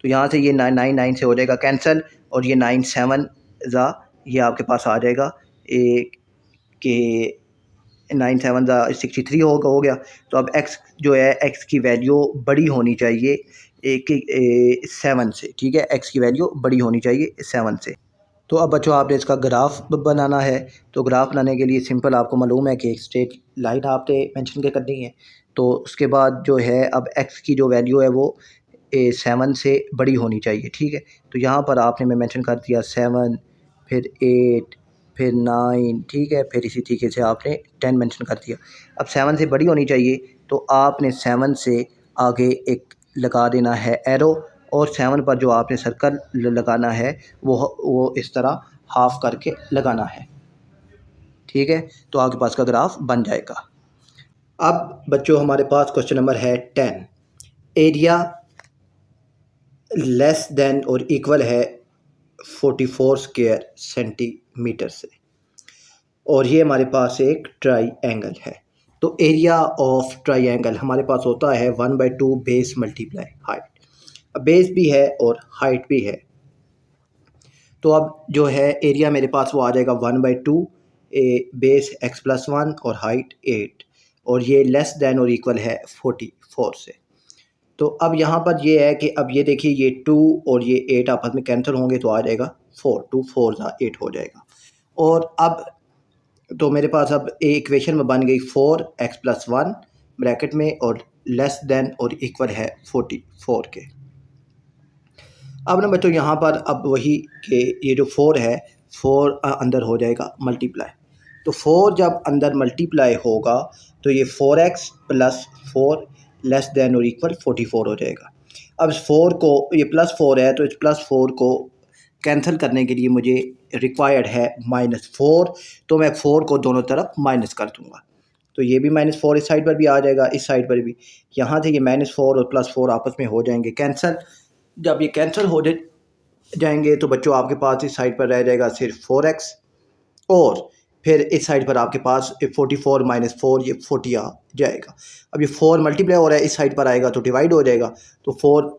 तो यहाँ से ये 9 से हो जाएगा कैंसिल, और ये 9 7 ज़ा ये आपके पास आ जाएगा कि 9 7 ज़ा 63 हो गया। तो अब x जो है x की वैल्यू बड़ी होनी चाहिए 7 से, ठीक है। x की वैल्यू बड़ी होनी चाहिए 7 से। तो अब बच्चों आपने इसका ग्राफ बनाना है। तो ग्राफ बनाने के लिए सिंपल आपको मालूम है कि एक स्ट्रेट लाइन आपने मेंशन के करनी है। तो उसके बाद जो है अब x की जो वैल्यू है वो 7 से बड़ी होनी चाहिए, ठीक है। तो यहाँ पर आपने मैं मेंशन कर दिया 7, फिर 8, फिर 9, ठीक है। फिर इसी तरीके से आपने 10 मेंशन कर दिया। अब 7 से बड़ी होनी चाहिए, तो आपने 7 से आगे एक लगा देना है एरो, और 7 पर जो आपने सर्कल लगाना है वो इस तरह हाफ करके लगाना है, ठीक है। तो आपके पास का ग्राफ बन जाएगा। अब बच्चों हमारे पास क्वेश्चन नंबर है 10। एरिया लेस देन और इक्वल है 44 स्क्वायर सेंटीमीटर से, और ये हमारे पास एक ट्राई एंगल है। तो एरिया ऑफ ट्राई एंगल हमारे पास होता है 1/2 बेस मल्टीप्लाई हाइट। अब बेस भी है और हाइट भी है। तो अब जो है एरिया मेरे पास वो आ जाएगा 1/2 बेस x + 1 और हाइट 8, और ये लेस देन और इक्वल है 44 से। तो अब यहाँ पर ये है कि अब ये देखिए ये 2 और ये 8 आपस में कैंसिल होंगे तो आ जाएगा 4, 2 4 ज़ा 8 हो जाएगा। और अब तो मेरे पास अब इक्वेशन में बन गई 4x + 1 ब्रैकेट में और लेस देन और इक्वल है 44 के। अब ना बच्चों यहाँ पर अब वही कि ये जो 4 है 4 अंदर हो जाएगा मल्टीप्लाई। तो 4 जब अंदर मल्टीप्लाई होगा तो ये 4x + 4 लेस देन और इक्वल 44 हो जाएगा। अब इस 4 को, ये +4 है तो इस +4 को कैंसिल करने के लिए मुझे रिक्वायर्ड है -4, तो मैं 4 को दोनों तरफ माइनस कर दूंगा। तो ये भी -4 इस साइड पर भी आ जाएगा, इस साइड पर भी। यहाँ से ये -4 और +4 आपस में हो जाएंगे कैंसिल। जब ये कैंसिल हो जाएंगे तो बच्चों आपके पास इस साइड पर रह जाएगा सिर्फ 4x, और फिर इस साइड पर आपके पास 44 - 4 ये 40 आ जाएगा। अब ये 4 मल्टीप्लाई हो रहा है, इस साइड पर आएगा तो डिवाइड हो जाएगा, तो 4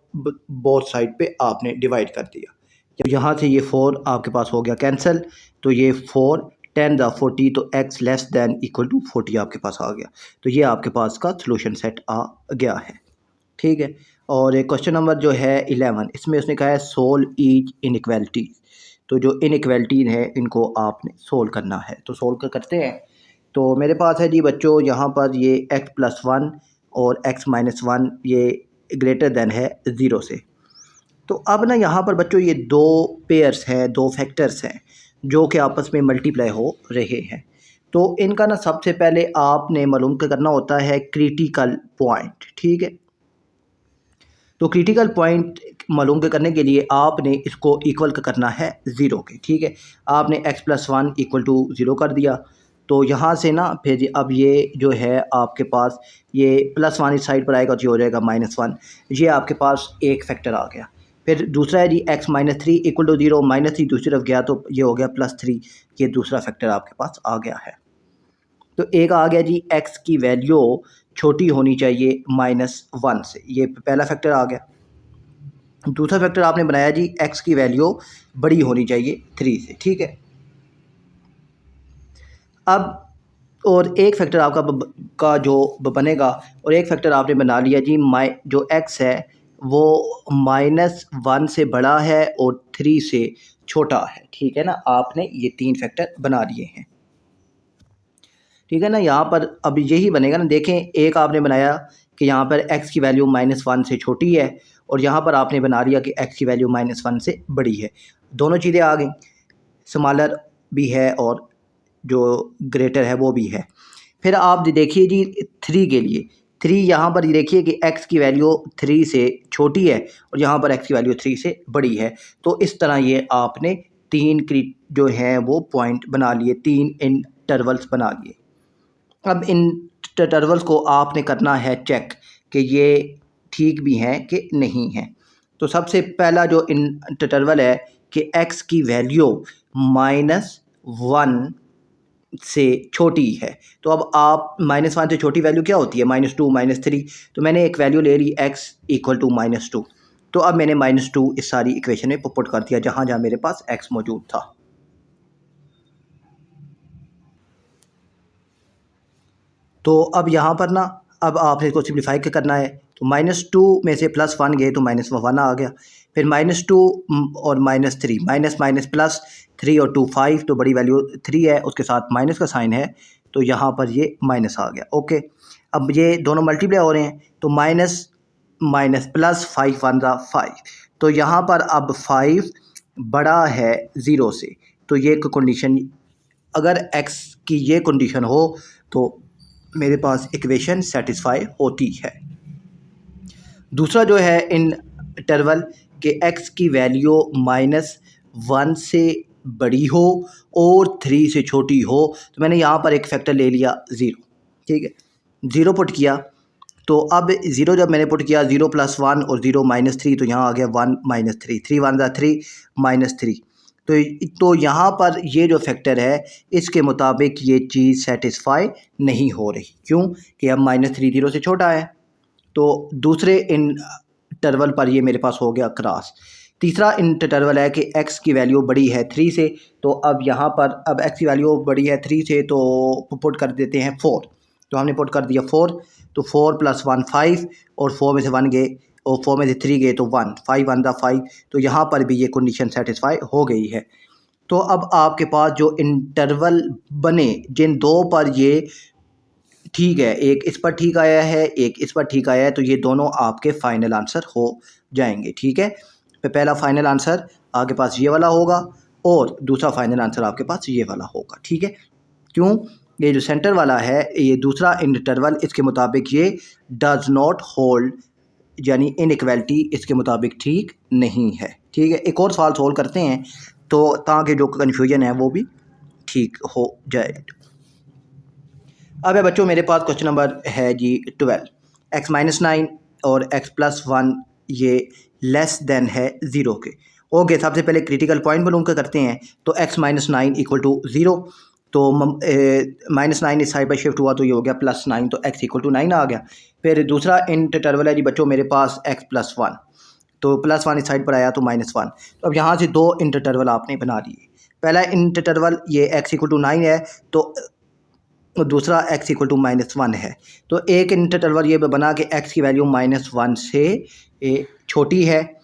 बोथ साइड पे आपने डिवाइड कर दिया। तो यहाँ से ये 4 आपके पास हो गया कैंसिल, तो ये 4 10 × 40 तो x less than equal to 40 आपके पास आ गया। तो ये आपके पास का सोल्यूशन सेट आ गया है, ठीक है। और एक क्वेश्चन नंबर जो है 11, इसमें उसने कहा है सोल्व ईच इनइक्वालिटी। तो जो इनइक्वालिटी है इनको आपने सोल्व करना है, तो सोल्व करते हैं। तो मेरे पास है जी बच्चों यहाँ पर ये x+1 और x-1 ये ग्रेटर देन है 0 से। तो अब ना यहाँ पर बच्चों ये दो पेयर्स हैं, दो फैक्टर्स हैं जो कि आपस में मल्टीप्लाई हो रहे हैं। तो इनका ना सबसे पहले आपने मालूम करना होता है क्रिटिकल पॉइंट, ठीक है। तो क्रिटिकल पॉइंट मालूम करने के लिए आपने इसको इक्वल करना है 0 के, ठीक है। आपने x+1 = 0 कर दिया, तो यहाँ से ना फिर अब ये जो है आपके पास ये +1 इस साइड पर आएगा तो ये हो जाएगा -1, ये आपके पास एक फैक्टर आ गया। फिर दूसरा है जी x - 3 = 0, -3 दूसरी तरफ गया तो ये हो गया +3, ये दूसरा फैक्टर आपके पास आ गया है। तो एक आ गया जी x की वैल्यू छोटी होनी चाहिए -1 से, ये पहला फैक्टर आ गया। दूसरा फैक्टर आपने बनाया जी x की वैल्यू बड़ी होनी चाहिए 3 से, ठीक है। अब और एक फैक्टर आपका जो बनेगा, और एक फैक्टर आपने बना लिया जी जो x है वो -1 से बड़ा है और 3 से छोटा है, ठीक है ना। आपने ये 3 फैक्टर बना लिए हैं, ठीक है ना। यहाँ पर अब यही बनेगा ना, देखें एक आपने बनाया कि यहाँ पर x की वैल्यू -1 से छोटी है, और यहाँ पर आपने बना लिया कि x की वैल्यू -1 से बड़ी है। दोनों चीज़ें आ गई, स्मॉलर भी है और जो ग्रेटर है वो भी है। फिर आप देखिए जी 3 के लिए, 3 यहाँ पर देखिए कि x की वैल्यू 3 से छोटी है और यहाँ पर x की वैल्यू 3 से बड़ी है। तो इस तरह ये आपने 3 जो हैं वो पॉइंट बना लिए, 3 इंटरवल्स बना लिए। अब इन इंटरवल्स को आपने करना है चेक कि ये ठीक भी हैं कि नहीं हैं। तो सबसे पहला जो इंटरवल है कि x की वैल्यू -1 से छोटी है, तो अब आप -1 से छोटी वैल्यू क्या होती है, -2 -3। तो मैंने एक वैल्यू ले ली x = -2, तो अब मैंने -2 इस सारी इक्वेशन में पुट कर दिया जहाँ जहाँ मेरे पास x मौजूद था। तो अब यहाँ पर ना अब आपने इसको सिम्प्लीफाई करना है, तो -2 में से +1 गए तो -1 आ गया। फिर -2 और -3, माइनस +3 और 2 5, तो बड़ी वैल्यू 3 है, उसके साथ माइनस का साइन है, तो यहाँ पर ये माइनस आ गया। ओके, अब ये दोनों मल्टीप्लाई हो रहे हैं, तो माइनस +5 1 5, तो यहाँ पर अब 5 बड़ा है 0 से, तो ये कंडीशन, अगर x की ये कंडीशन हो तो मेरे पास इक्वेशन सेटिस्फाई होती है। दूसरा जो है इंटरवल कि x की वैल्यू -1 से बड़ी हो और 3 से छोटी हो, तो मैंने यहाँ पर एक फैक्टर ले लिया 0, ठीक है। 0 पुट किया, तो अब 0 जब मैंने पुट किया, 0 + 1 और 0 -3, तो यहाँ आ गया 1 - 3, 3 1 3 -3। तो यहाँ पर ये जो फैक्टर है इसके मुताबिक ये चीज़ सेटिस्फाई नहीं हो रही, क्यों कि अब -3 0 से छोटा है। तो दूसरे इंटरवल पर ये मेरे पास हो गया क्रॉस। तीसरा इंटरवल है कि x की वैल्यू बड़ी है 3 से, तो अब यहाँ पर अब x की वैल्यू बड़ी है 3 से, तो पुट कर देते हैं 4, तो हमने पुट कर दिया 4, तो 4 + 1 5, और 4 में से 1 गए और 4 में से 3 गए तो 1, 5 1 5, तो यहाँ पर भी ये कंडीशन सेटिस्फाई हो गई है। तो अब आपके पास जो इंटरवल बने जिन दो पर ये ठीक है, एक इस पर ठीक आया है, एक इस पर ठीक आया है, तो ये दोनों आपके फाइनल आंसर हो जाएंगे, ठीक है। तो पहला फाइनल आंसर आपके पास ये वाला होगा और दूसरा फाइनल आंसर आपके पास ये वाला होगा, ठीक है। क्यों, ये जो सेंटर वाला है ये दूसरा इंटरवल, इसके मुताबिक ये डज नॉट होल्ड, यानी इनइक्वालिटी इसके मुताबिक ठीक नहीं है, ठीक है। एक और सवाल सोल्व करते हैं तो ताकि जो कन्फ्यूजन है वो भी ठीक हो जाए। अब है बच्चों मेरे पास क्वेश्चन नंबर है जी 12, x-9 और x+1 ये लेस देन है 0 के। ओके, सबसे पहले क्रिटिकल पॉइंट मालूम करते हैं। तो x-9 इक्वल टू 0, तो -9 इस साइड पर शिफ्ट हुआ तो ये हो गया +9, तो x इक्वल टू 9 आ गया। फिर दूसरा इंटरवल है जी बच्चों मेरे पास x+1, तो +1 इस साइड पर आया तो -1। तो अब यहाँ से दो इंटरवल आपने बना लिए। पहला इंटरवल ये x इक्वल टू 9 है, तो दूसरा x इक्वल टू -1 है। तो एक इंटरवल ये बना कि x की वैल्यू -1 से छोटी है,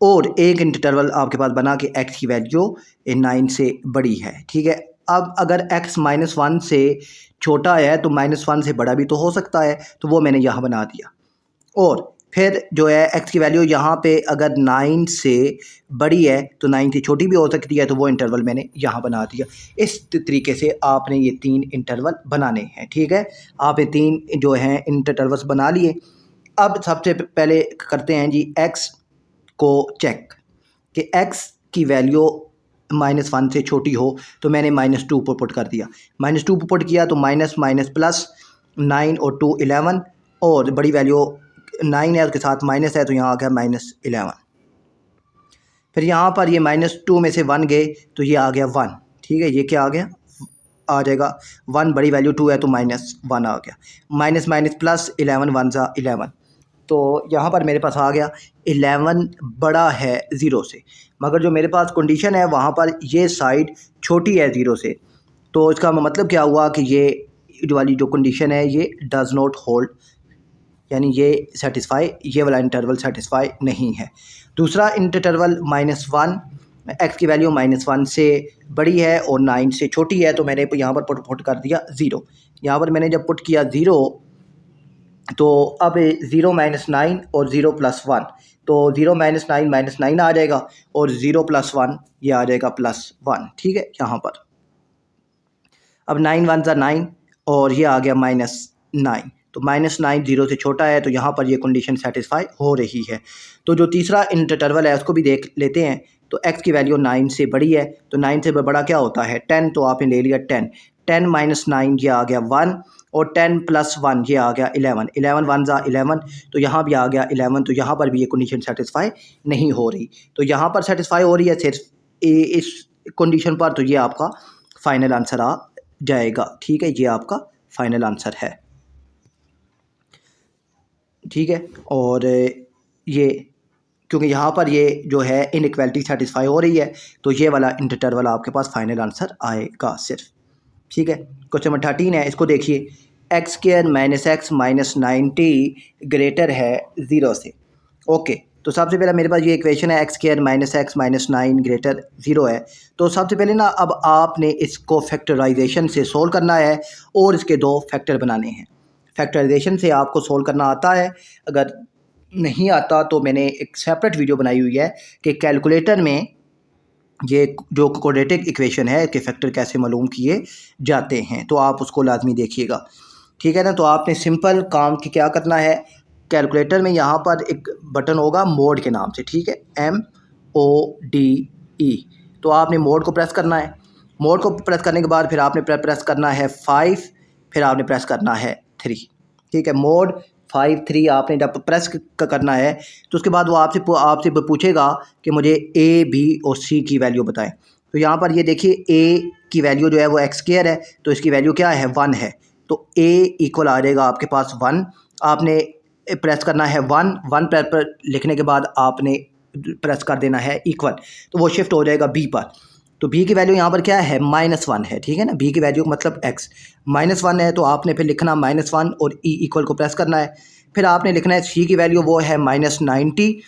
और एक इंटरवल आपके पास बना कि x की वैल्यू 9 से बड़ी है। ठीक है, अब अगर x -1 से छोटा है तो -1 से बड़ा भी तो हो सकता है, तो वो मैंने यहाँ बना दिया। और फिर जो है x की वैल्यू यहाँ पे अगर 9 से बड़ी है तो 9 से छोटी भी हो सकती है, तो वो इंटरवल मैंने यहाँ बना दिया। इस तरीके से आपने ये 3 इंटरवल बनाने हैं। ठीक है, आपने 3 जो हैं इंटरवल्स बना लिए। अब सबसे पहले करते हैं जी x को चेक कि x की वैल्यू -1 से छोटी हो, तो मैंने -2 पर पुट कर दिया। -2 पर पुट किया तो माइनस माइनस प्लस 9 और 2 11, और बड़ी वैल्यू 9 है उसके साथ माइनस है तो यहाँ आ गया -11। फिर यहाँ पर ये -2 में से 1 गए तो ये आ गया 1। ठीक है, ये क्या आ गया, आ जाएगा 1, बड़ी वैल्यू 2 है तो -1 आ गया। माइनस माइनस प्लस 11 1 ज़ा 11, तो यहाँ पर मेरे पास आ गया 11 बड़ा है 0 से। मगर जो मेरे पास कंडीशन है वहाँ पर ये साइड छोटी है 0 से, तो इसका मतलब क्या हुआ कि ये जो वाली जो कंडीशन है ये डज़ नॉट होल्ड, यानी ये सेटिस्फाई, ये वाला इंटरवल सेटिस्फाई नहीं है। दूसरा इंटरवल -1, x की वैल्यू -1 से बड़ी है और 9 से छोटी है, तो मैंने यहाँ पर पुट कर दिया 0। यहाँ पर मैंने जब पुट किया 0, तो अब 0 -9 और 0 + 1, तो 0 -9 -9 आ जाएगा, और 0 + 1 ये आ जाएगा +1। ठीक है, यहाँ पर अब 9 1 ज़ा 9 और ये आ गया -9, तो -9 0 से छोटा है, तो यहाँ पर ये कंडीशन सेटिस्फाई हो रही है। तो जो तीसरा इंटरवल है उसको भी देख लेते हैं। तो x की वैल्यू 9 से बड़ी है, तो 9 से बड़ा क्या होता है 10, तो आपने ले लिया 10। 10 -9 ये आ गया 1, और 10 + 1 ये आ गया 11। 11 1 ज़ा 11, तो यहाँ भी आ गया 11, तो यहाँ पर भी ये कंडीशन सेटिस्फाई नहीं हो रही। तो यहाँ पर सेटिस्फाई हो रही है सिर्फ इस कंडीशन पर, तो ये आपका फाइनल आंसर आ जाएगा। ठीक है, ये आपका फाइनल आंसर है। ठीक है, और ये क्योंकि यहाँ पर ये जो है इनइक्वालिटी सेटिस्फाई हो रही है, तो ये वाला इंटरवल आपके पास फाइनल आंसर आएगा सिर्फ। ठीक है, क्वेश्चन नंबर 13 है, इसको देखिए। x² - x - 90 ग्रेटर है 0 से। ओके, तो सबसे पहले मेरे पास ये इक्वेशन है x² - x - 9 ग्रेटर 0 है। तो सबसे पहले ना अब आपने इसको फैक्टराइजेशन से सोल्व करना है, और इसके दो फैक्टर बनाने हैं। फैक्टराइजेशन से आपको सोल्व करना आता है, अगर नहीं आता तो मैंने एक सेपरेट वीडियो बनाई हुई है कि कैलकुलेटर में ये जो क्वाड्रेटिक इक्वेशन है के फैक्टर कैसे मालूम किए जाते हैं, तो आप उसको लाजमी देखिएगा। ठीक है ना, तो आपने सिंपल काम की क्या करना है, कैलकुलेटर में यहाँ पर एक बटन होगा मोड के नाम से। ठीक है, MODE, तो आपने मोड को प्रेस करना है। मोड को प्रेस करने के बाद फिर आपने प्रेस करना है 5, फिर आपने प्रेस करना है 3। ठीक है, मोड 5 3 आपने जब प्रेस करना है, तो उसके बाद वो आपसे पूछेगा कि मुझे A B और C की वैल्यू बताएं। तो यहाँ पर ये देखिए A की वैल्यू जो है वो x² है, तो इसकी वैल्यू क्या है 1 है, तो A इक्वल आ जाएगा आपके पास 1। आपने प्रेस करना है 1 1 पर लिखने के बाद आपने प्रेस कर देना है इक्वल, तो वो शिफ्ट हो जाएगा B पर। तो B की वैल्यू यहाँ पर क्या है -1 है। ठीक है ना, B की वैल्यू मतलब x -1 है, तो आपने फिर लिखना -1 और E इक्वल को प्रेस करना है। फिर आपने लिखना है C की वैल्यू वो है -90,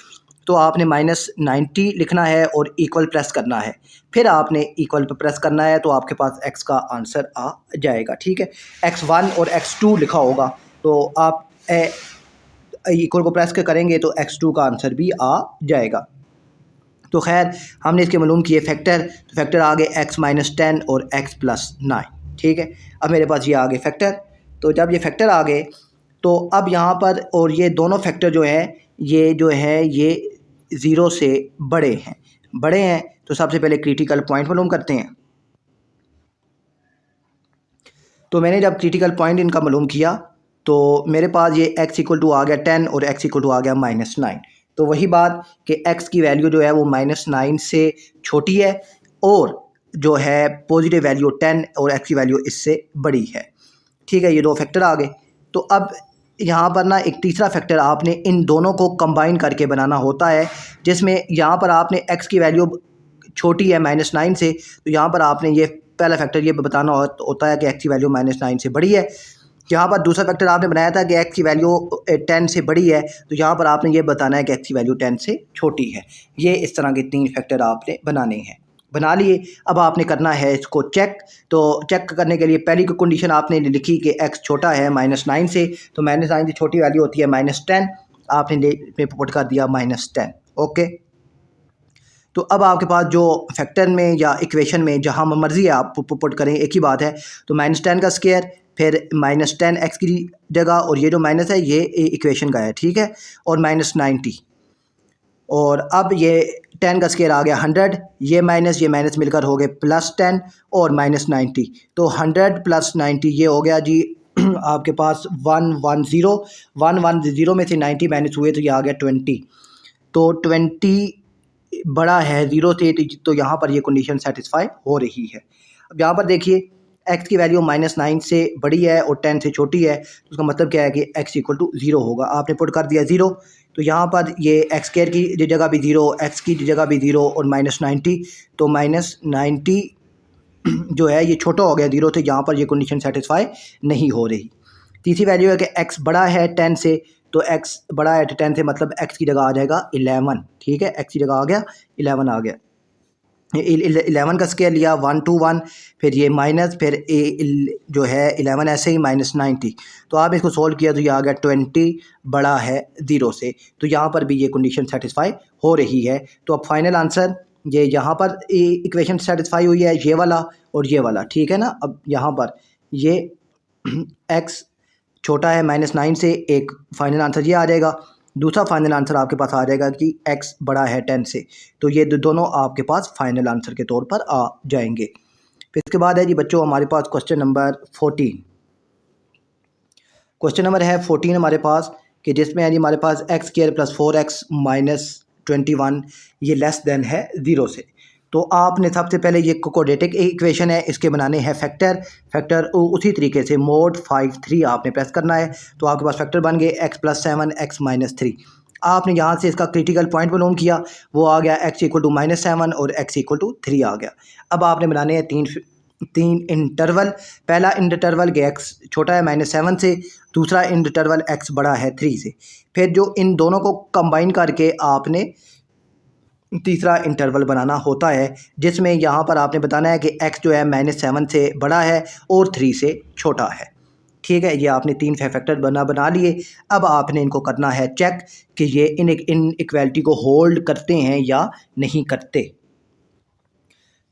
तो आपने -90 लिखना है और इक्वल प्रेस करना है। फिर आपने इक्वल पर प्रेस करना है, तो आपके पास x का आंसर आ जाएगा। ठीक है, x1 और x2 लिखा होगा, तो आप इक्वल को प्रेस करेंगे तो x2 का आंसर भी आ जाएगा। तो खैर हमने इसके मालूम किए फैक्टर, तो फैक्टर आ गए x - 10 और x + 9। ठीक है, अब मेरे पास ये आ गए फैक्टर। तो जब ये फैक्टर आ गए, तो अब यहाँ पर और ये दोनों फैक्टर जो है ये 0 से बड़े हैं। तो सबसे पहले क्रिटिकल पॉइंट मालूम करते हैं। तो मैंने जब क्रिटिकल पॉइंट इनका मालूम किया तो मेरे पास ये x इक्वल टू आ गया 10 और x इक्वल टू आ गया -9। तो वही बात कि x की वैल्यू जो है वो -9 से छोटी है और जो है पॉजिटिव वैल्यू 10 और x की वैल्यू इससे बड़ी है। ठीक है, ये दो फैक्टर आ गए। तो अब यहाँ पर ना एक तीसरा फैक्टर आपने इन दोनों को कंबाइन करके बनाना होता है, जिसमें यहाँ पर आपने x की वैल्यू छोटी है -9 से, तो यहाँ पर आपने ये पहला फैक्टर ये बताना होता है कि x की वैल्यू -9 से बड़ी है। यहाँ पर दूसरा फैक्टर आपने बनाया था कि x की वैल्यू 10 से बड़ी है, तो यहाँ पर आपने ये बताना है कि x की वैल्यू 10 से छोटी है। ये इस तरह के 3 फैक्टर आपने बनाने हैं। बना लिए। अब आपने करना है इसको चेक। तो चेक करने के लिए पहली कंडीशन आपने लिखी कि x छोटा है -9 से, तो -9 से छोटी वैल्यू होती है -10, आपने पुट कर दिया -10। ओके, तो अब आपके पास जो फैक्टर में या इक्वेशन में जहाँ मर्जी है आप पुट करें, एक ही बात है। तो -10 का स्क्वायर, फिर -10 x की जगह, और ये जो माइनस है ये इक्वेशन का है, ठीक है, और -90, और अब ये 10 का स्क्वायर आ गया 100, ये माइनस मिलकर हो गए +10 और -90, तो 100 + 90 ये हो गया जी आपके पास 110 में से 90 माइनस हुए तो ये आ गया 20। तो 20 बड़ा है 0 से, तो यहाँ पर ये कंडीशन सेटिस्फाई हो रही है। अब यहाँ पर देखिए x की वैल्यू -9 से बड़ी है और 10 से छोटी है, तो उसका मतलब क्या है कि x इक्वल टू 0 होगा। आपने पुट कर दिया 0, तो यहाँ पर ये x स्क्वायर की जगह भी 0, x की जगह भी 0 और -90, तो -90 जो है ये छोटा हो गया 0 से, यहाँ पर ये कंडीशन सेटिस्फाई नहीं हो रही। तीसरी वैल्यू है कि x बड़ा है 10 से, तो x बड़ा है 10 से मतलब x की जगह आ जाएगा 11, ठीक है, x की जगह आ गया 11 आ गया। 11 का स्क्वायर लिया 121, फिर ये माइनस, फिर जो है 11 ऐसे ही -90, तो आप इसको सोल्व किया तो ये आ गया 20 बड़ा है 0 से, तो यहाँ पर भी ये कंडीशन सेटिस्फाई हो रही है। तो अब फाइनल आंसर ये यहाँ पर इक्वेशन सेटिस्फाई हुई है, ये वाला और ये वाला, ठीक है ना। अब यहाँ पर ये x छोटा है -9 से, एक फाइनल आंसर ये आ जाएगा। दूसरा फाइनल आंसर आपके पास आ जाएगा कि x बड़ा है 10 से, तो ये दोनों आपके पास फाइनल आंसर के तौर पर आ जाएंगे। फिर इसके बाद है जी बच्चों हमारे पास क्वेश्चन नंबर 14। क्वेश्चन नंबर है 14 हमारे पास, कि जिसमें है जी हमारे पास x² + 4x - 21 ये लेस देन है 0 से। तो आपने सबसे पहले ये क्वाड्रेटिक इक्वेशन है, इसके बनाने हैं फैक्टर उसी तरीके से mod 5 3 आपने प्रेस करना है, तो आपके पास फैक्टर बन गए x + 7 x - 3। आपने यहाँ से इसका क्रिटिकल पॉइंट मालूम किया, वो आ गया x इक्वल टू -7 और x इक्वल टू 3 आ गया। अब आपने बनाने हैं तीन इंटरवल। पहला इंटरवल के x छोटा है -7 से, दूसरा इंटरवल x बड़ा है 3 से, फिर जो इन दोनों को कंबाइन करके आपने तीसरा इंटरवल बनाना होता है, जिसमें यहाँ पर आपने बताना है कि x जो है -7 से बड़ा है और 3 से छोटा है, ठीक है। ये आपने 3 फैक्टर बना लिए। अब आपने इनको करना है चेक कि ये इन इक्वालिटी को होल्ड करते हैं या नहीं करते।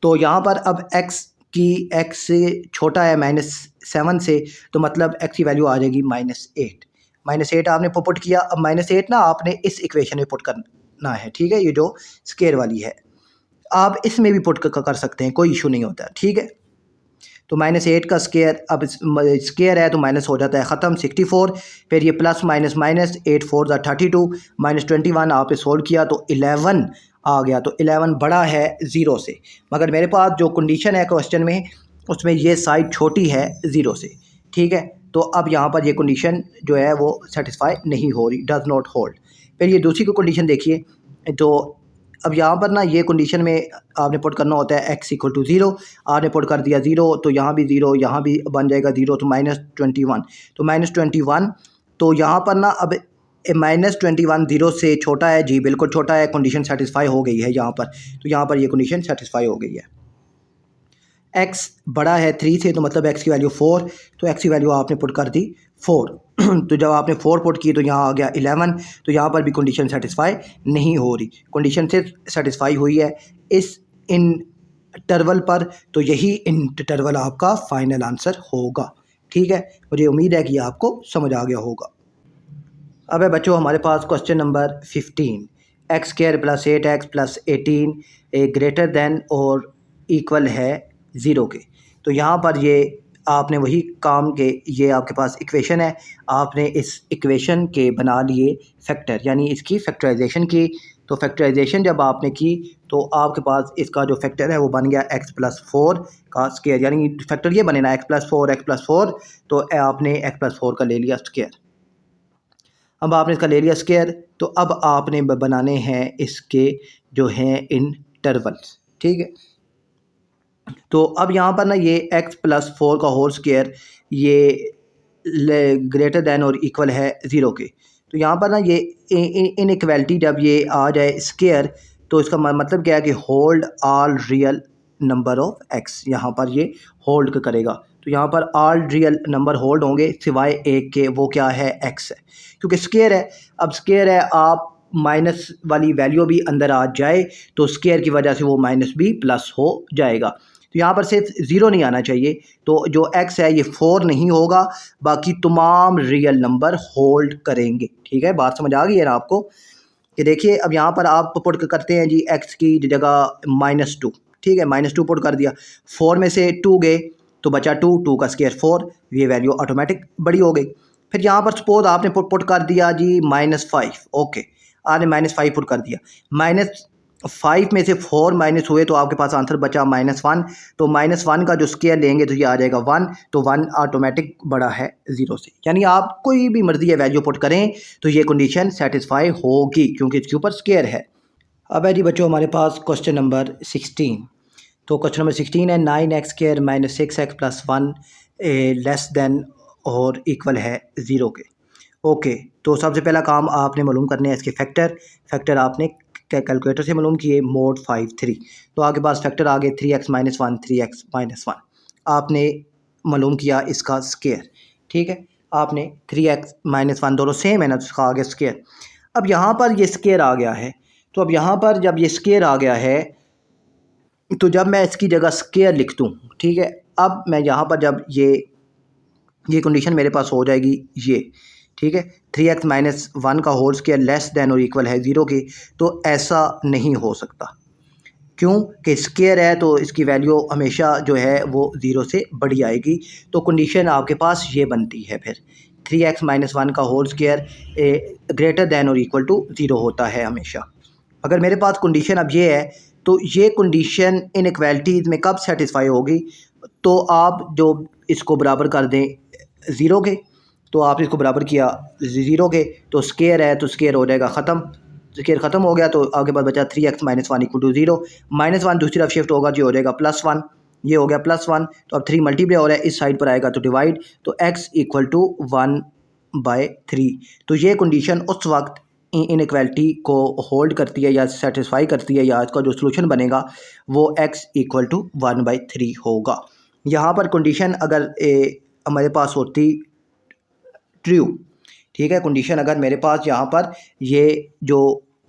तो यहाँ पर अब x से छोटा है -7 से, तो मतलब x की वैल्यू आ जाएगी -8। -8 आपने पुट किया। अब -8 ना आपने इस इक्वेशन में पुट करना है, ठीक है, ये जो स्क्वायर वाली है आप इसमें भी पुट कर सकते हैं, कोई इशू नहीं होता, ठीक है। तो -8 का स्क्वायर, अब स्क्वायर है तो माइनस हो जाता है ख़त्म 64, फिर ये प्लस माइनस 8 4 32 -21 आपने सोल्व किया तो 11 आ गया। तो 11 बड़ा है 0 से, मगर मेरे पास जो कंडीशन है क्वेश्चन में उसमें ये साइड छोटी है 0 से, ठीक है। तो अब यहाँ पर ये कंडीशन जो है वो सेटिस्फाई नहीं हो रही, डज नॉट होल्ड। फिर ये दूसरी को कंडीशन देखिए, तो अब यहाँ पर ना ये कंडीशन में आपने पुट करना होता है x इक्वल टू 0, आपने पुट कर दिया 0, तो यहाँ भी 0, यहाँ भी बन जाएगा 0, तो -21। तो -21, तो यहाँ पर ना अब -21 0 से छोटा है जी, बिल्कुल छोटा है, कंडीशन सेटिस्फाई हो गई है यहाँ पर। तो यहाँ पर ये कंडीशन सेटिस्फाई हो गई है। x बड़ा है 3 से, तो मतलब x की वैल्यू 4, तो x की वैल्यू आपने पुट कर दी 4 तो जब आपने 4 पुट की तो यहाँ आ गया 11, तो यहाँ पर भी कंडीशन सेटिस्फाई नहीं हो रही। कंडीशन से सेटिस्फाई हुई है इस इंटरवल पर, तो यही इंटरवल आपका फाइनल आंसर होगा, ठीक है। मुझे उम्मीद है कि आपको समझ आ गया होगा। अब है बच्चों हमारे पास question number 15, x² + 8x + 18 greater than or equal है 0 के। तो यहाँ पर ये आपने वही काम के, ये आपके पास इक्वेशन है, आपने इस इक्वेशन के बना लिए फैक्टर, यानी इसकी फैक्टराइजेशन की। तो फैक्टराइजेशन जब आपने की तो आपके पास इसका जो फैक्टर है वो बन गया x+4 का स्क्वायर, यानी फैक्टर ये बने ना x+4, तो आपने x+4 का ले लिया स्क्वायर। अब आपने इसका ले लिया स्क्वायर, तो अब आपने बनाने हैं इसके जो हैं इंटरवल्स, ठीक है। तो अब यहाँ पर ना ये x+4 का होल स्क्वायर ये ग्रेटर दैन और इक्वल है 0 के। तो यहाँ पर ना ये इनइक्वालिटी जब ये आ जाए स्क्वायर, तो इसका मतलब क्या है कि hold all real number of x, यहाँ पर ये होल्ड करेगा। तो यहाँ पर ऑल रियल नंबर होल्ड होंगे सिवाय एक के, वो क्या है, x है, क्योंकि स्क्वायर है। अब स्क्वायर है, आप माइनस वाली वैल्यू भी अंदर आ जाए तो स्क्वायर की वजह से वो माइनस भी प्लस हो जाएगा। तो यहाँ पर सिर्फ 0 नहीं आना चाहिए, तो जो x है ये 4 नहीं होगा, बाकी तमाम रियल नंबर होल्ड करेंगे, ठीक है। बात समझ आ गई है ना आपको? कि देखिए अब यहाँ पर आप पुट करते हैं जी x की जगह -2, ठीक है, -2 पुट कर दिया, 4 में से 2 गए तो बचा 2 का स्क्वायर 4, ये वैल्यू ऑटोमेटिक बड़ी हो गई। फिर यहाँ पर सपोज आपने पुट कर दिया जी -5, ओके, आपने -5 पुट कर दिया, -5 में से 4 माइनस हुए तो आपके पास आंसर बचा -1, तो -1 का जो स्क्वायर लेंगे तो ये आ जाएगा 1, तो 1 ऑटोमेटिक बड़ा है 0 से, यानी आप कोई भी मर्जी है वैल्यू पुट करें तो ये कंडीशन सेटिस्फाई होगी क्योंकि इसके ऊपर स्क्वायर है। अब है जी बच्चों हमारे पास क्वेश्चन नंबर 16। तो क्वेश्चन नंबर 16 है 9x² - 6x + 1 लेस देन और इक्वल है 0 के। ओके, तो सबसे पहला काम आपने मालूम करने हैं इसके फैक्टर आपने कैलकुलेटर से मालूम किए, mod 5 3, तो आपके पास फैक्टर आ गए 3x - 1 3x - 1, आपने मालूम किया इसका स्क्वायर, ठीक है। आपने 3x - 1 दोनों सेम है ना, तो इसका आ गया स्क्वायर। अब यहाँ पर ये स्क्वायर आ गया है, तो अब यहाँ पर जब ये स्क्वायर आ गया है तो जब मैं इसकी जगह स्क्वायर लिख दूँ, ठीक है, अब मैं यहाँ पर जब ये कंडीशन मेरे पास हो जाएगी ये, ठीक है, 3x - 1 का whole square less than or equal है 0 के, तो ऐसा नहीं हो सकता, क्यों कि स्क्वायर है तो इसकी वैल्यू हमेशा जो है वो 0 से बड़ी आएगी। तो कंडीशन आपके पास ये बनती है फिर 3x - 1 का whole square greater than or equal to 0 होता है हमेशा। अगर मेरे पास कंडीशन अब ये है, तो ये कंडीशन इनइक्वालिटीज़ में कब सेटिस्फाई होगी, तो आप जो इसको बराबर कर दें 0 के, तो आपने इसको बराबर किया 0 के, तो स्क्वायर है तो स्क्वायर हो जाएगा ख़त्म, स्क्वायर ख़त्म हो गया, तो आपके पास बचा 3x - 1 = 0, -1 दूसरी तरफ शिफ्ट होगा जी, हो जाएगा +1, ये हो गया +1, तो अब 3 मल्टीप्लाई हो रहा है, इस साइड पर आएगा तो डिवाइड, तो x = 1/3। तो ये कंडीशन उस वक्त इनइक्वालिटी को होल्ड करती है या सेटिस्फाई करती है, या इसका जो सोल्यूशन बनेगा वो x = 1/3 होगा। यहाँ पर कंडीशन अगर हमारे पास होती ट्रू, ठीक है, कंडीशन अगर मेरे पास यहाँ पर ये जो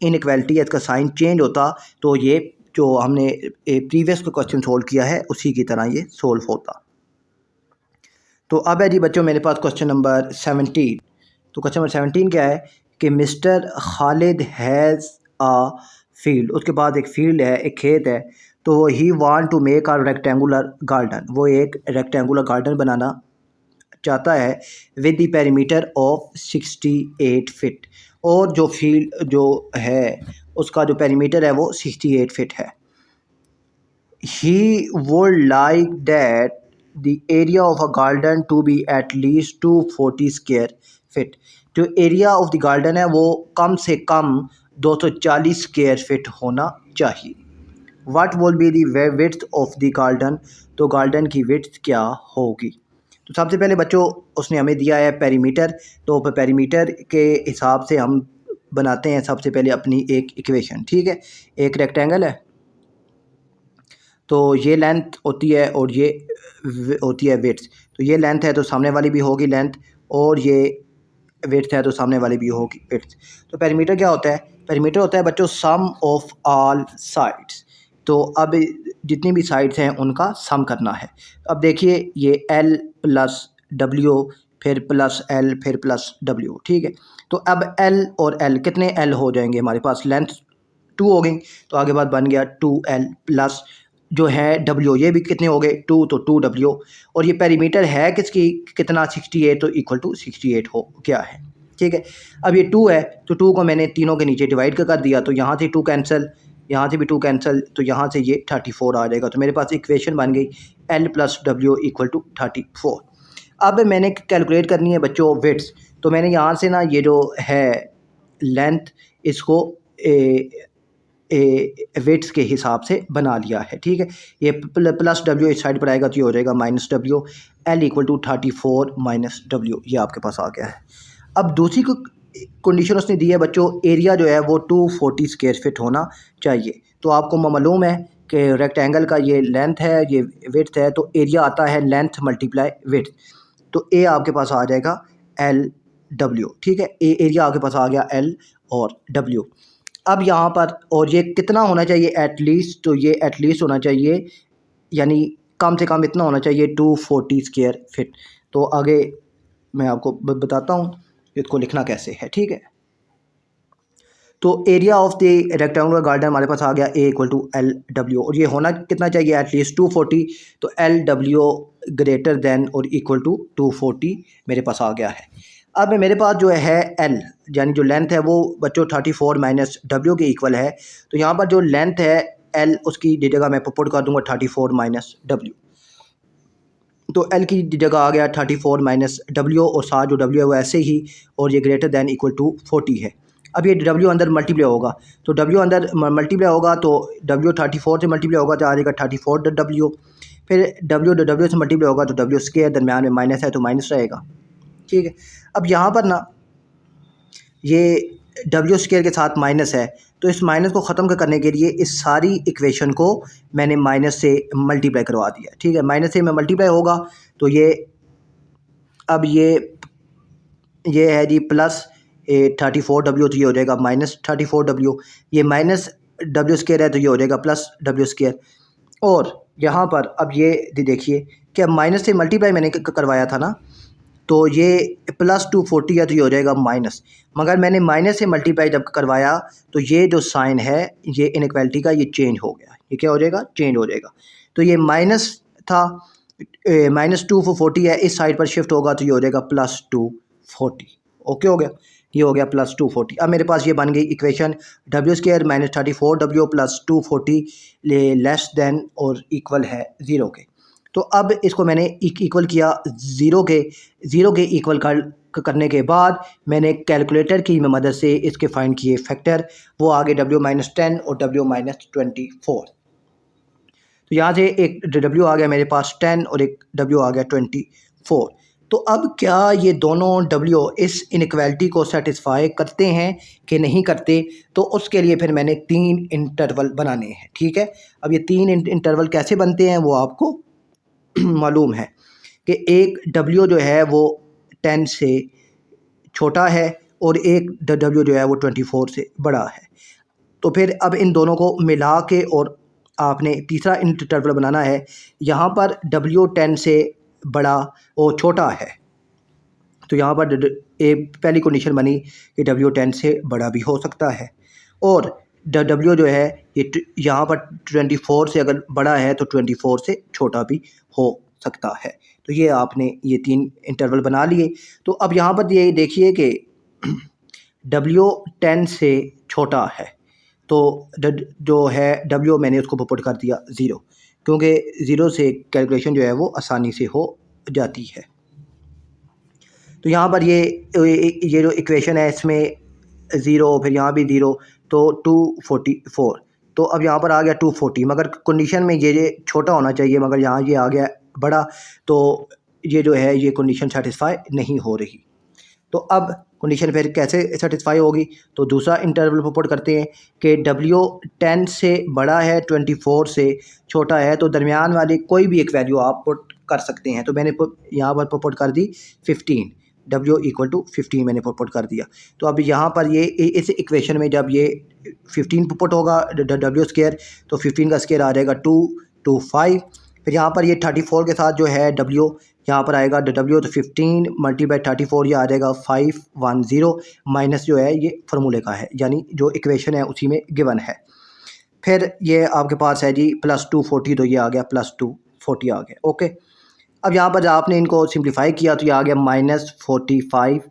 इनइक्वालिटी है इसका साइन चेंज होता, तो ये जो हमने प्रीवियस को क्वेश्चन सोल्व किया है उसी की तरह ये सोल्व होता। तो अब है जी बच्चों मेरे पास क्वेश्चन नंबर 17। तो क्वेश्चन नंबर 17 क्या है कि mister Khalid has a field, उसके पास एक फील्ड है, एक खेत है, तो he want to make a rectangular garden, वो एक रेक्टेंगुलर गार्डन बनाना चाहता है with the perimeter of 68 feet, और जो फील्ड जो है उसका जो पेरीमीटर है वो 68 फीट है। He would like that the area of a garden to be at least 240 square feet, जो एरिया ऑफ द गार्डन है वो कम से कम 240 स्क्वायर फीट होना चाहिए। What will be the width of the garden, तो गार्डन की width क्या होगी। तो सबसे पहले बच्चों उसने हमें दिया है पेरीमीटर, तो पेरीमीटर के हिसाब से हम बनाते हैं सबसे पहले अपनी एक इक्वेशन, ठीक है। एक रेक्टेंगल है, तो ये लेंथ होती है और ये होती है विड्थ, तो ये लेंथ है तो सामने वाली भी होगी लेंथ, और ये विड्थ है तो सामने वाली भी होगी विड्थ। तो पेरीमीटर क्या होता है, पेरीमीटर होता है बच्चों सम ऑफ ऑल साइड्स, तो अब जितनी भी साइड्स हैं उनका सम करना है। अब देखिए ये L + W फिर +L फिर +W, ठीक है। तो अब L और L कितने L हो जाएंगे हमारे पास, लेंथ 2 हो गई, तो आगे बाद बन गया 2L + जो है W, ये भी कितने हो गए 2, तो 2W। और ये पेरीमीटर है किसकी, कितना 68, तो इक्वल टू 68 हो गया है। ठीक है, अब ये 2 है तो 2 को मैंने तीनों के नीचे डिवाइड कर दिया, तो यहाँ से 2 कैंसिल, यहाँ से भी 2 कैंसिल, तो यहाँ से ये 34 आ जाएगा। तो मेरे पास इक्वेशन बन गई L + W इक्वल टू 34। अब मैंने कैलकुलेट करनी है बच्चों विड्थ, तो मैंने यहाँ से ना ये जो है लेंथ इसको वेट्स के हिसाब से बना लिया है। ठीक है, ये प्लस W इस साइड पर आएगा तो ये हो जाएगा -W, L equal to 34 - W, ये आपके पास आ गया है। अब दूसरी कंडीशन उसने दी है बच्चों, एरिया जो है वो 240 स्क्वायर फीट होना चाहिए। तो आपको मालूम है कि रेक्टेंगल का ये लेंथ है, ये विड्थ है, तो एरिया आता है लेंथ मल्टीप्लाई विड्थ, तो ए आपके पास आ जाएगा LW। ठीक है, एरिया आपके पास आ गया L और W। अब यहाँ पर और ये कितना होना चाहिए एटलीस्ट, तो ये एटलीस्ट होना चाहिए यानी कम से कम इतना होना चाहिए 240 स्क्वायर फीट। तो आगे मैं आपको बताता हूँ इसको लिखना कैसे है। ठीक है, तो area of the rectangular garden हमारे पास आ गया A इक्वल टू LW, और ये होना कितना चाहिए एटलीस्ट 240, तो LW ग्रेटर देन और इक्वल टू 240 मेरे पास आ गया है। अब मेरे पास जो है L यानी जो लेंथ है वो बच्चों 34 - W के इक्वल है, तो यहाँ पर जो लेंथ है L उसकी जगह मैं पुट कर दूंगा 34 - W, तो L की जगह आ गया 34 - W, और साथ जो W है वो ऐसे ही, और ये ग्रेटर दैन इक्वल टू 40 है। अब ये W अंदर मल्टीप्लाई होगा, तो W अंदर मल्टीप्लाई होगा तो W 34 से मल्टीप्लाई होगा तो आ जाएगा 34W, फिर W से मल्टीप्लाई होगा तो W स्क्वायर, दरम्यान में माइनस है तो माइनस रहेगा। ठीक है, अब यहाँ पर ना ये W स्क्वायर के साथ माइनस है, तो इस माइनस को ख़त्म करने के लिए इस सारी इक्वेशन को मैंने माइनस से मल्टीप्लाई करवा दिया। ठीक है, माइनस से में मल्टीप्लाई होगा तो ये अब ये है जी प्लस 34W, तो ये हो जाएगा -34W, ये -W स्क्वायर है तो ये हो जाएगा +W स्क्वायर। और यहाँ पर अब ये देखिए कि अब माइनस से मल्टीप्लाई मैंने करवाया था ना, तो ये +240 है तो ये हो जाएगा माइनस, मगर मैंने माइनस से मल्टीप्लाई जब करवाया तो ये जो साइन है ये इनइक्वालिटी का ये चेंज हो गया, ये क्या हो जाएगा, चेंज हो जाएगा। तो ये माइनस था -240 है, इस साइड पर शिफ्ट होगा तो ये हो जाएगा +240। ओके हो गया, ये हो गया +240। अब मेरे पास ये बन गई equation W square -34W + 240 less than और इक्वल है 0 के। तो अब इसको मैंने इक्वल किया 0 के इक्वल करने के बाद मैंने कैलकुलेटर की मदद से इसके फाइंड किए फैक्टर, वो आगे W -10 और W -24। तो यहाँ से एक W आ गया मेरे पास 10 और एक W आ गया 24। तो अब क्या ये दोनों W इस इनइक्वालिटी को सेटिस्फाई करते हैं कि नहीं करते, तो उसके लिए फिर मैंने 3 इंटरवल बनाने हैं। ठीक है, अब ये 3 इंटरवल कैसे बनते हैं वो आपको मालूम है कि एक W जो है वो 10 से छोटा है और एक W जो है वो 24 से बड़ा है। तो फिर अब इन दोनों को मिला के और आपने तीसरा इंटरवल बनाना है। यहाँ पर W 10 से बड़ा और छोटा है, तो यहाँ पर पहली कंडीशन बनी कि W 10 से बड़ा भी हो सकता है, और W जो है ये यहाँ पर 24 से अगर बड़ा है तो 24 से छोटा भी हो सकता है। तो ये आपने ये 3 इंटरवल बना लिए। तो अब यहाँ पर ये देखिए कि W 10 से छोटा है, तो जो है W मैंने उसको पुट कर दिया 0, क्योंकि 0 से कैलकुलेशन जो है वो आसानी से हो जाती है। तो यहाँ पर ये जो इक्वेशन है इसमें 0, फिर यहाँ भी 0, तो 244। तो अब यहाँ पर आ गया 240, मगर कंडीशन में ये छोटा होना चाहिए, मगर यहाँ ये आ गया बड़ा, तो ये जो है ये कंडीशन सेटिस्फाई नहीं हो रही। तो अब कंडीशन फिर कैसे सेटिस्फाई होगी, तो दूसरा इंटरवल पुट करते हैं कि W 10 से बड़ा है 24 से छोटा है, तो दरमियान वाली कोई भी एक वैल्यू आप पुट कर सकते हैं। तो मैंने यहाँ पर पुट कर दी 15, W इक्वल टू 15 मैंने पुट कर दिया। तो अब यहाँ पर ये इस इक्वेशन में जब ये 15 पुट होगा W स्क्वायर, तो 15 का स्क्वायर आ जाएगा 225। फिर यहाँ पर ये 34 के साथ जो है W यहाँ पर आएगा W, तो 15 × 34 ये आ जाएगा 510, माइनस जो है ये फार्मूले का है, यानी जो इक्वेशन है उसी में गिवन है। फिर ये आपके पास है जी +240, तो ये आ गया +240 आ गया। ओके, अब यहाँ पर आपने इनको सिंप्लीफाई किया तो ये आ गया -45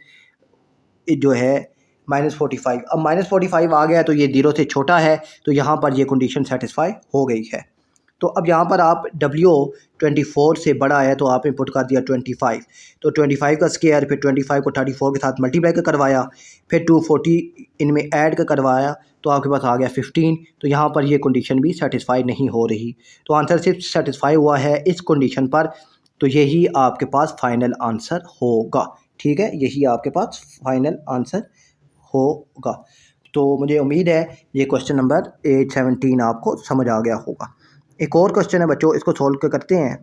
जो है -45। अब -45 आ गया तो ये 0 से छोटा है, तो यहाँ पर ये कंडीशन सेटिस्फाई हो गई है। तो अब यहाँ पर आप W 24 से बड़ा है तो आपने पुट कर दिया 25, तो 25 का स्क्वायर, फिर 25 को 34 के साथ मल्टीप्लाई का करवाया, फिर 240 इनमें ऐड का करवाया, तो आपके पास आ गया 15। तो यहाँ पर ये कंडीशन भी सेटिस्फाई नहीं हो रही, तो आंसर सिर्फ सेटिस्फाई हुआ है इस कंडीशन पर, तो यही आपके पास फाइनल आंसर होगा। ठीक है, यही आपके पास फाइनल आंसर होगा। तो मुझे उम्मीद है ये क्वेश्चन नंबर 817 आपको समझ आ गया होगा। एक और क्वेश्चन है बच्चों, इसको सोल्व करते हैं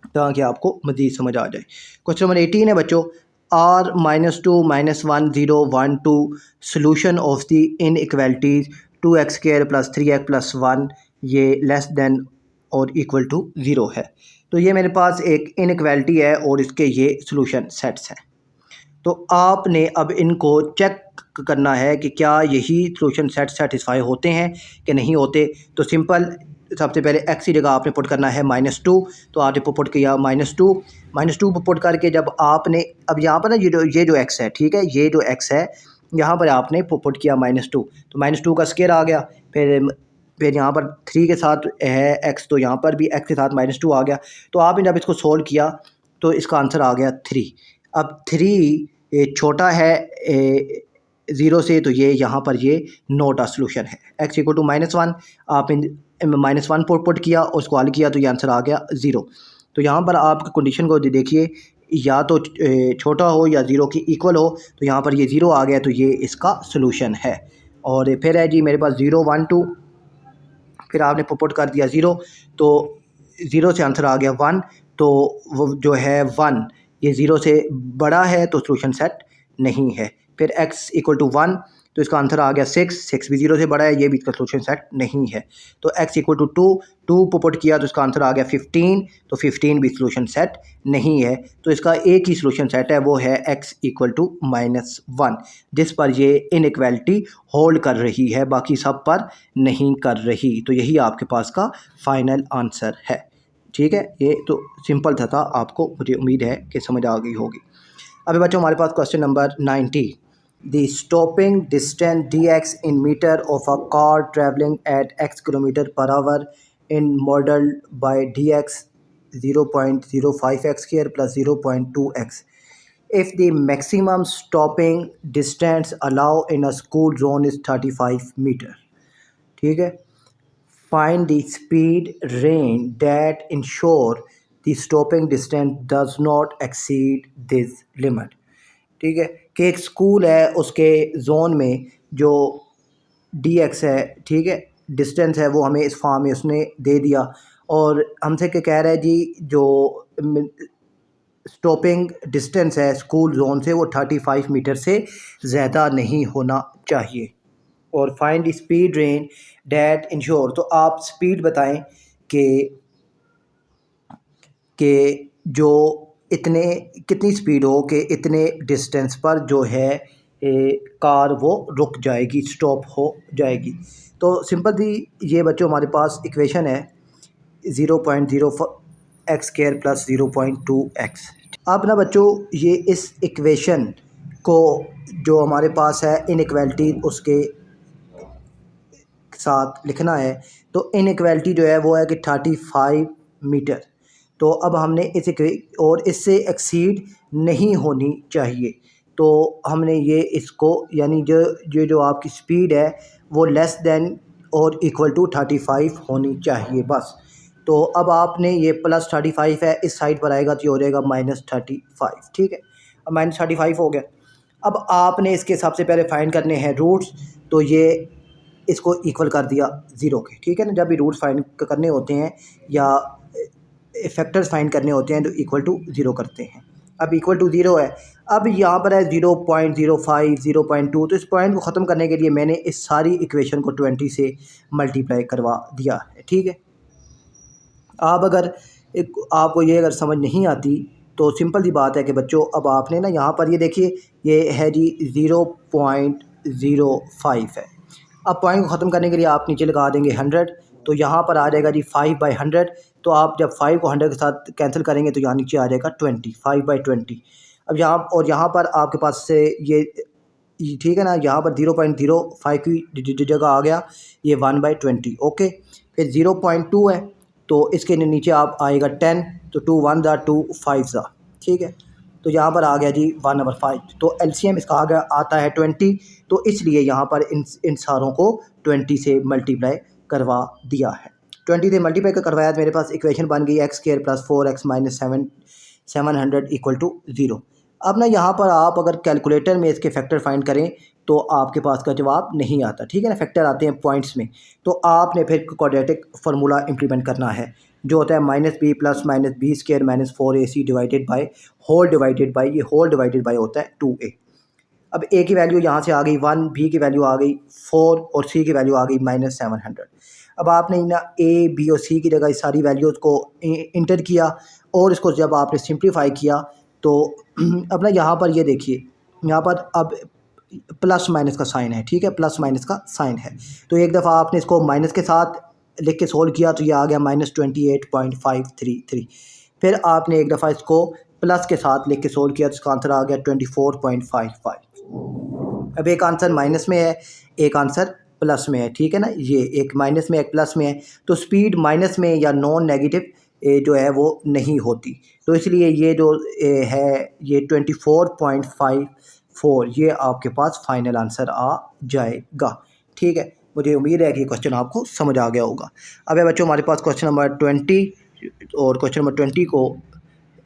ताकि आपको मज़ीद समझ आ जाए। क्वेश्चन नंबर 18 है बच्चों, R -2 -1 0 1 2 solution of the inequalities 2x² + 3x + 1 ये लेस देन और इक्वल टू 0 है। तो ये मेरे पास एक इनइक्वालिटी है और इसके ये सोल्यूशन सेट्स हैं। तो आपने अब इनको चेक करना है कि क्या यही सोल्यूशन सेट सेटिस्फाई होते हैं कि नहीं होते। तो सिंपल, सबसे पहले x की जगह आपने पुट करना है -2, तो आपने पुट किया -2 पुट करके जब आपने, अब यहाँ पर ना ये जो x है, ठीक है, ये जो x है यहाँ पर आपने पुट किया -2, तो -2 का स्क्वायर आ गया, फिर यहाँ पर 3 के साथ है x, तो यहाँ पर भी x के साथ -2 आ गया। तो आपने जब इसको सोल्व किया तो इसका आंसर आ गया 3। अब 3 छोटा है 0 से, तो ये यहाँ पर ये नॉट अ सोल्यूशन है। x = -1, आपने -1 पुट किया और उसको हल किया तो ये आंसर आ गया 0। तो यहाँ पर आप कंडीशन को देखिए, या तो छोटा हो या 0 की इक्वल हो, तो यहाँ पर ये 0 आ गया, तो ये इसका सोल्यूशन है। और फिर है जी मेरे पास 0 1 2, फिर आपने पुट कर दिया 0, तो 0 से आंसर आ गया 1, तो वो जो है 1 ये 0 से बड़ा है तो सोल्यूशन सेट नहीं है। फिर x = 1, तो इसका आंसर आ गया 6 भी 0 से बड़ा है, ये भी इसका सोल्यूशन सेट नहीं है। तो x = 2 पुट किया तो इसका आंसर आ गया 15, तो 15 भी सोल्यूशन सेट नहीं है। तो इसका एक ही सोल्यूशन सेट है, वो है x = -1, जिस पर ये इनइक्वालिटी होल्ड कर रही है, बाकी सब पर नहीं कर रही। तो यही आपके पास का फाइनल आंसर है। ठीक है, ये तो सिंपल था आपको मुझे उम्मीद है कि समझ आ गई होगी। अभी बच्चों हमारे पास question number 90, the stopping distance dx in meter of a car traveling at x km/h in modeled by dx 0.05x² + 0.2x if the maximum stopping distance allowed in a school zone is 35 meter। ठीक है, find the speed range that ensure the stopping distance does not exceed this limit। ठीक है, कि एक school है उसके zone में जो dx है, ठीक है, डिस्टेंस है, वो हमें इस फॉर्म में उसने दे दिया और हमसे क्या कह रहा है जी, जो स्टॉपिंग डिस्टेंस है स्कूल जोन से वो 35 मीटर से ज़्यादा नहीं होना चाहिए। और find the speed range that ensure, तो आप स्पीड बताएं कि जो इतने कितनी स्पीड हो कि इतने डिस्टेंस पर जो है कार वो रुक जाएगी, स्टॉप हो जाएगी। तो सिंपल सी ये बच्चों हमारे पास इक्वेशन है 0.04x² + 0.2x। अब ना बच्चों ये इस इक्वेशन को जो हमारे पास है इनइक्वालिटी उसके साथ लिखना है। तो इनइक्वालिटी जो है वो है कि 35 मीटर। तो अब हमने और इससे एक्सीड नहीं होनी चाहिए, तो हमने ये इसको यानी जो आपकी स्पीड है वो लेस देन और इक्वल टू 35 होनी चाहिए बस। तो अब आपने ये +35 है, इस साइड पर आएगा तो ये हो जाएगा -35। ठीक है, अब -35 हो गया। अब आपने इसके सबसे पहले फाइंड करने हैं रूट्स, तो ये इसको इक्वल कर दिया 0 के। ठीक है ना, जब भी रूट्स फाइंड करने होते हैं या फैक्टर्स फाइंड करने होते हैं तो इक्वल टू 0 करते हैं। अब इक्वल टू 0 है, अब यहाँ पर है 0.05 0.2, तो इस पॉइंट को ख़त्म करने के लिए मैंने इस सारी इक्वेशन को 20 से मल्टीप्लाई करवा दिया है। ठीक है, आप अगर आपको ये अगर समझ नहीं आती तो सिंपल सी बात है कि बच्चों अब आपने ना यहाँ पर ये देखिए ये है जी 0.05 है, अब पॉइंट को ख़त्म करने के लिए आप नीचे लगा देंगे 100, तो यहाँ पर आ जाएगा जी 5/100। तो आप जब 5 को 100 के साथ कैंसिल करेंगे तो यहाँ नीचे आ जाएगा 20, 5/20। अब यहाँ पर आपके पास से ये ठीक है ना, यहाँ पर 0.05 की जगह आ गया ये 1/20। ओके, फिर 0.2 है तो इसके नीचे आप आएगा 10, तो 2 1 ज़ा 2 5 ज़ा, ठीक है। तो यहाँ पर आ गया जी 1/5। तो एलसीएम इसका आ गया आता है 20, तो इसलिए यहाँ पर इन सारों को 20 से मल्टीप्लाई करवा दिया है। 20 से मल्टीप्लाई करवाया तो मेरे पास इक्वेशन बन गई x² + 4x - 700 = 0। अब ना यहाँ पर आप अगर कैलकुलेटर में इसके फैक्टर फाइंड करें तो आपके पास का जवाब नहीं आता, ठीक है ना। फैक्टर आते हैं पॉइंट्स में, तो आपने फिर क्वाड्रेटिक फार्मूला इम्प्लीमेंट करना है जो होता है -b + -b² - 4ac divided by whole divided by, ये होल डिवाइडेड बाय होता है 2a। अब a की वैल्यू यहाँ से आ गई 1, b की वैल्यू आ गई 4 और c की वैल्यू आ गई -700। अब आपने ना a, b और c की जगह इस सारी वैल्यूज़ को इंटर किया और इसको जब आपने सिंप्लीफाई किया तो अब ना यहाँ पर ये देखिए, यहाँ पर अब प्लस माइनस का साइन है, ठीक है, प्लस माइनस का साइन है। तो एक दफ़ा आपने इसको माइनस के साथ लिख के सोल्व किया तो ये आ गया -28.533। फिर आपने एक दफ़ा इसको प्लस के साथ लिख के सोल्व किया तो इसका आंसर आ गया 24.55। अब एक आंसर माइनस में है, एक आंसर प्लस में है, ठीक है ना। ये एक माइनस में एक प्लस में है, तो स्पीड माइनस में या नॉन नेगेटिव जो है वो नहीं होती, तो इसलिए ये जो है ये 24.54 ये आपके पास फाइनल आंसर आ जाएगा, ठीक है। मुझे उम्मीद है कि क्वेश्चन आपको समझ आ गया होगा। अब है बच्चों हमारे पास क्वेश्चन नंबर 20, और क्वेश्चन नंबर 20 को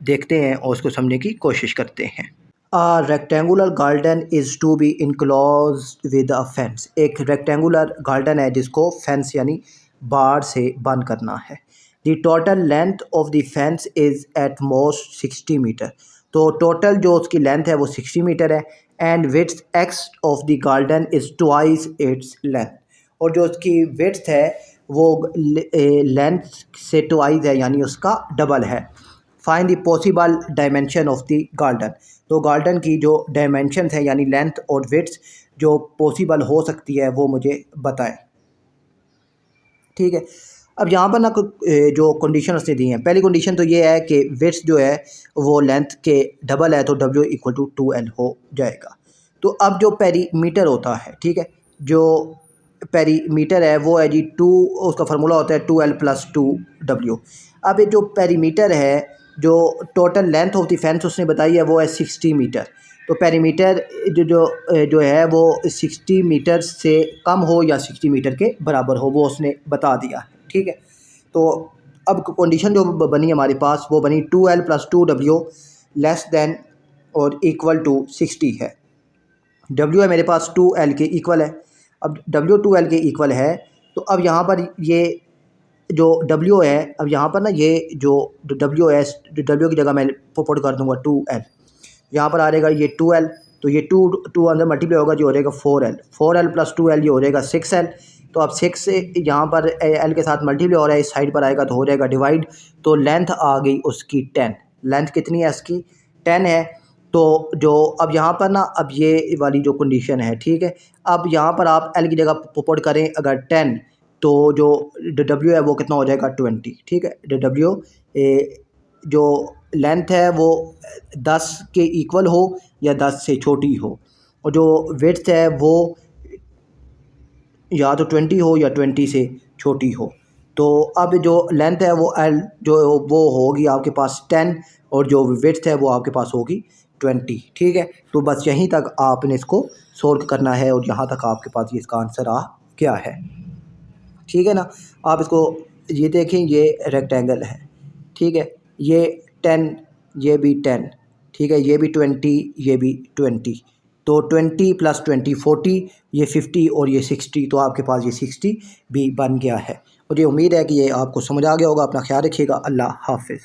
देखते हैं और उसको समझने की कोशिश करते हैं। A rectangular garden is to be enclosed with a fence। एक रेक्टेंगुलर गार्डन है जिसको फेंस यानी बाड़ से बंद करना है। The total length of the fence is at most 60 मीटर। तो टोटल जो उसकी लेंथ है वो 60 मीटर है। And width x of the garden is twice its length। और जो उसकी width है वो लेंथ से ट्वाइस है यानी उसका डबल है। Find the possible dimension of the garden. तो गार्डन की जो डायमेंशन है यानी लेंथ और विड्थ जो पॉसिबल हो सकती है वो मुझे बताएं, ठीक है। अब यहाँ पर ना जो कंडीशन उसने दी हैं, पहली कंडीशन तो ये है कि विड्थ जो है वो लेंथ के डबल है, तो W = 2L हो जाएगा। तो अब जो पेरीमीटर होता है, ठीक है, जो पेरीमीटर है वो है जी 2, उसका फार्मूला होता है 2L + 2W। अब ये जो पेरीमीटर है जो total length of the fence उसने बताई है वो है 60 मीटर। तो पेरीमीटर जो है वो 60 मीटर से कम हो या 60 मीटर के बराबर हो वो उसने बता दिया, ठीक है। तो अब कंडीशन जो बनी हमारे पास वो बनी 2L + 2W < और = 60 है। W है मेरे पास 2L के इक्वल है। अब W 2L के इक्वल है तो अब यहाँ पर ये जो W है, अब यहाँ पर ना ये जो W है, W की जगह मैं पुट कर दूंगा 2L, यहाँ पर आ जाएगा ये 2L, तो ये 2 अंदर मल्टीप्लाई होगा जो हो जाएगा 4L + 2L ये हो जाएगा 6L। तो अब 6 से यहाँ पर L के साथ मल्टीप्लाई हो रहा है, इस साइड पर आएगा तो हो जाएगा डिवाइड। तो लेंथ आ गई उसकी 10। लेंथ कितनी है इसकी? 10 है। तो जो अब यहाँ पर ना अब ये वाली जो कंडीशन है, ठीक है, अब यहाँ पर आप L की जगह पुट करें अगर 10 तो जो W है वो कितना हो जाएगा 20, ठीक है। W जो लेंथ है वो 10 के इक्वल हो या 10 से छोटी हो, और जो विड्थ है वो या तो 20 हो या 20 से छोटी हो। तो अब जो लेंथ है वो L जो वो होगी आपके पास 10 और जो विड्थ है वो आपके पास होगी 20, ठीक है। तो बस यहीं तक आपने इसको सोल्व करना है और यहाँ तक आपके पास ये इसका आंसर आ गया है, ठीक है ना। आप इसको ये देखें, ये रेक्टेंगल है, ठीक है, ये 10 ये भी 10, ठीक है, ये भी 20 ये भी 20, तो 20 + 20 40, ये 50 और ये 60, तो आपके पास ये 60 भी बन गया है। मुझे उम्मीद है कि ये आपको समझ आ गया होगा। अपना ख्याल रखिएगा। अल्लाह हाफिज़।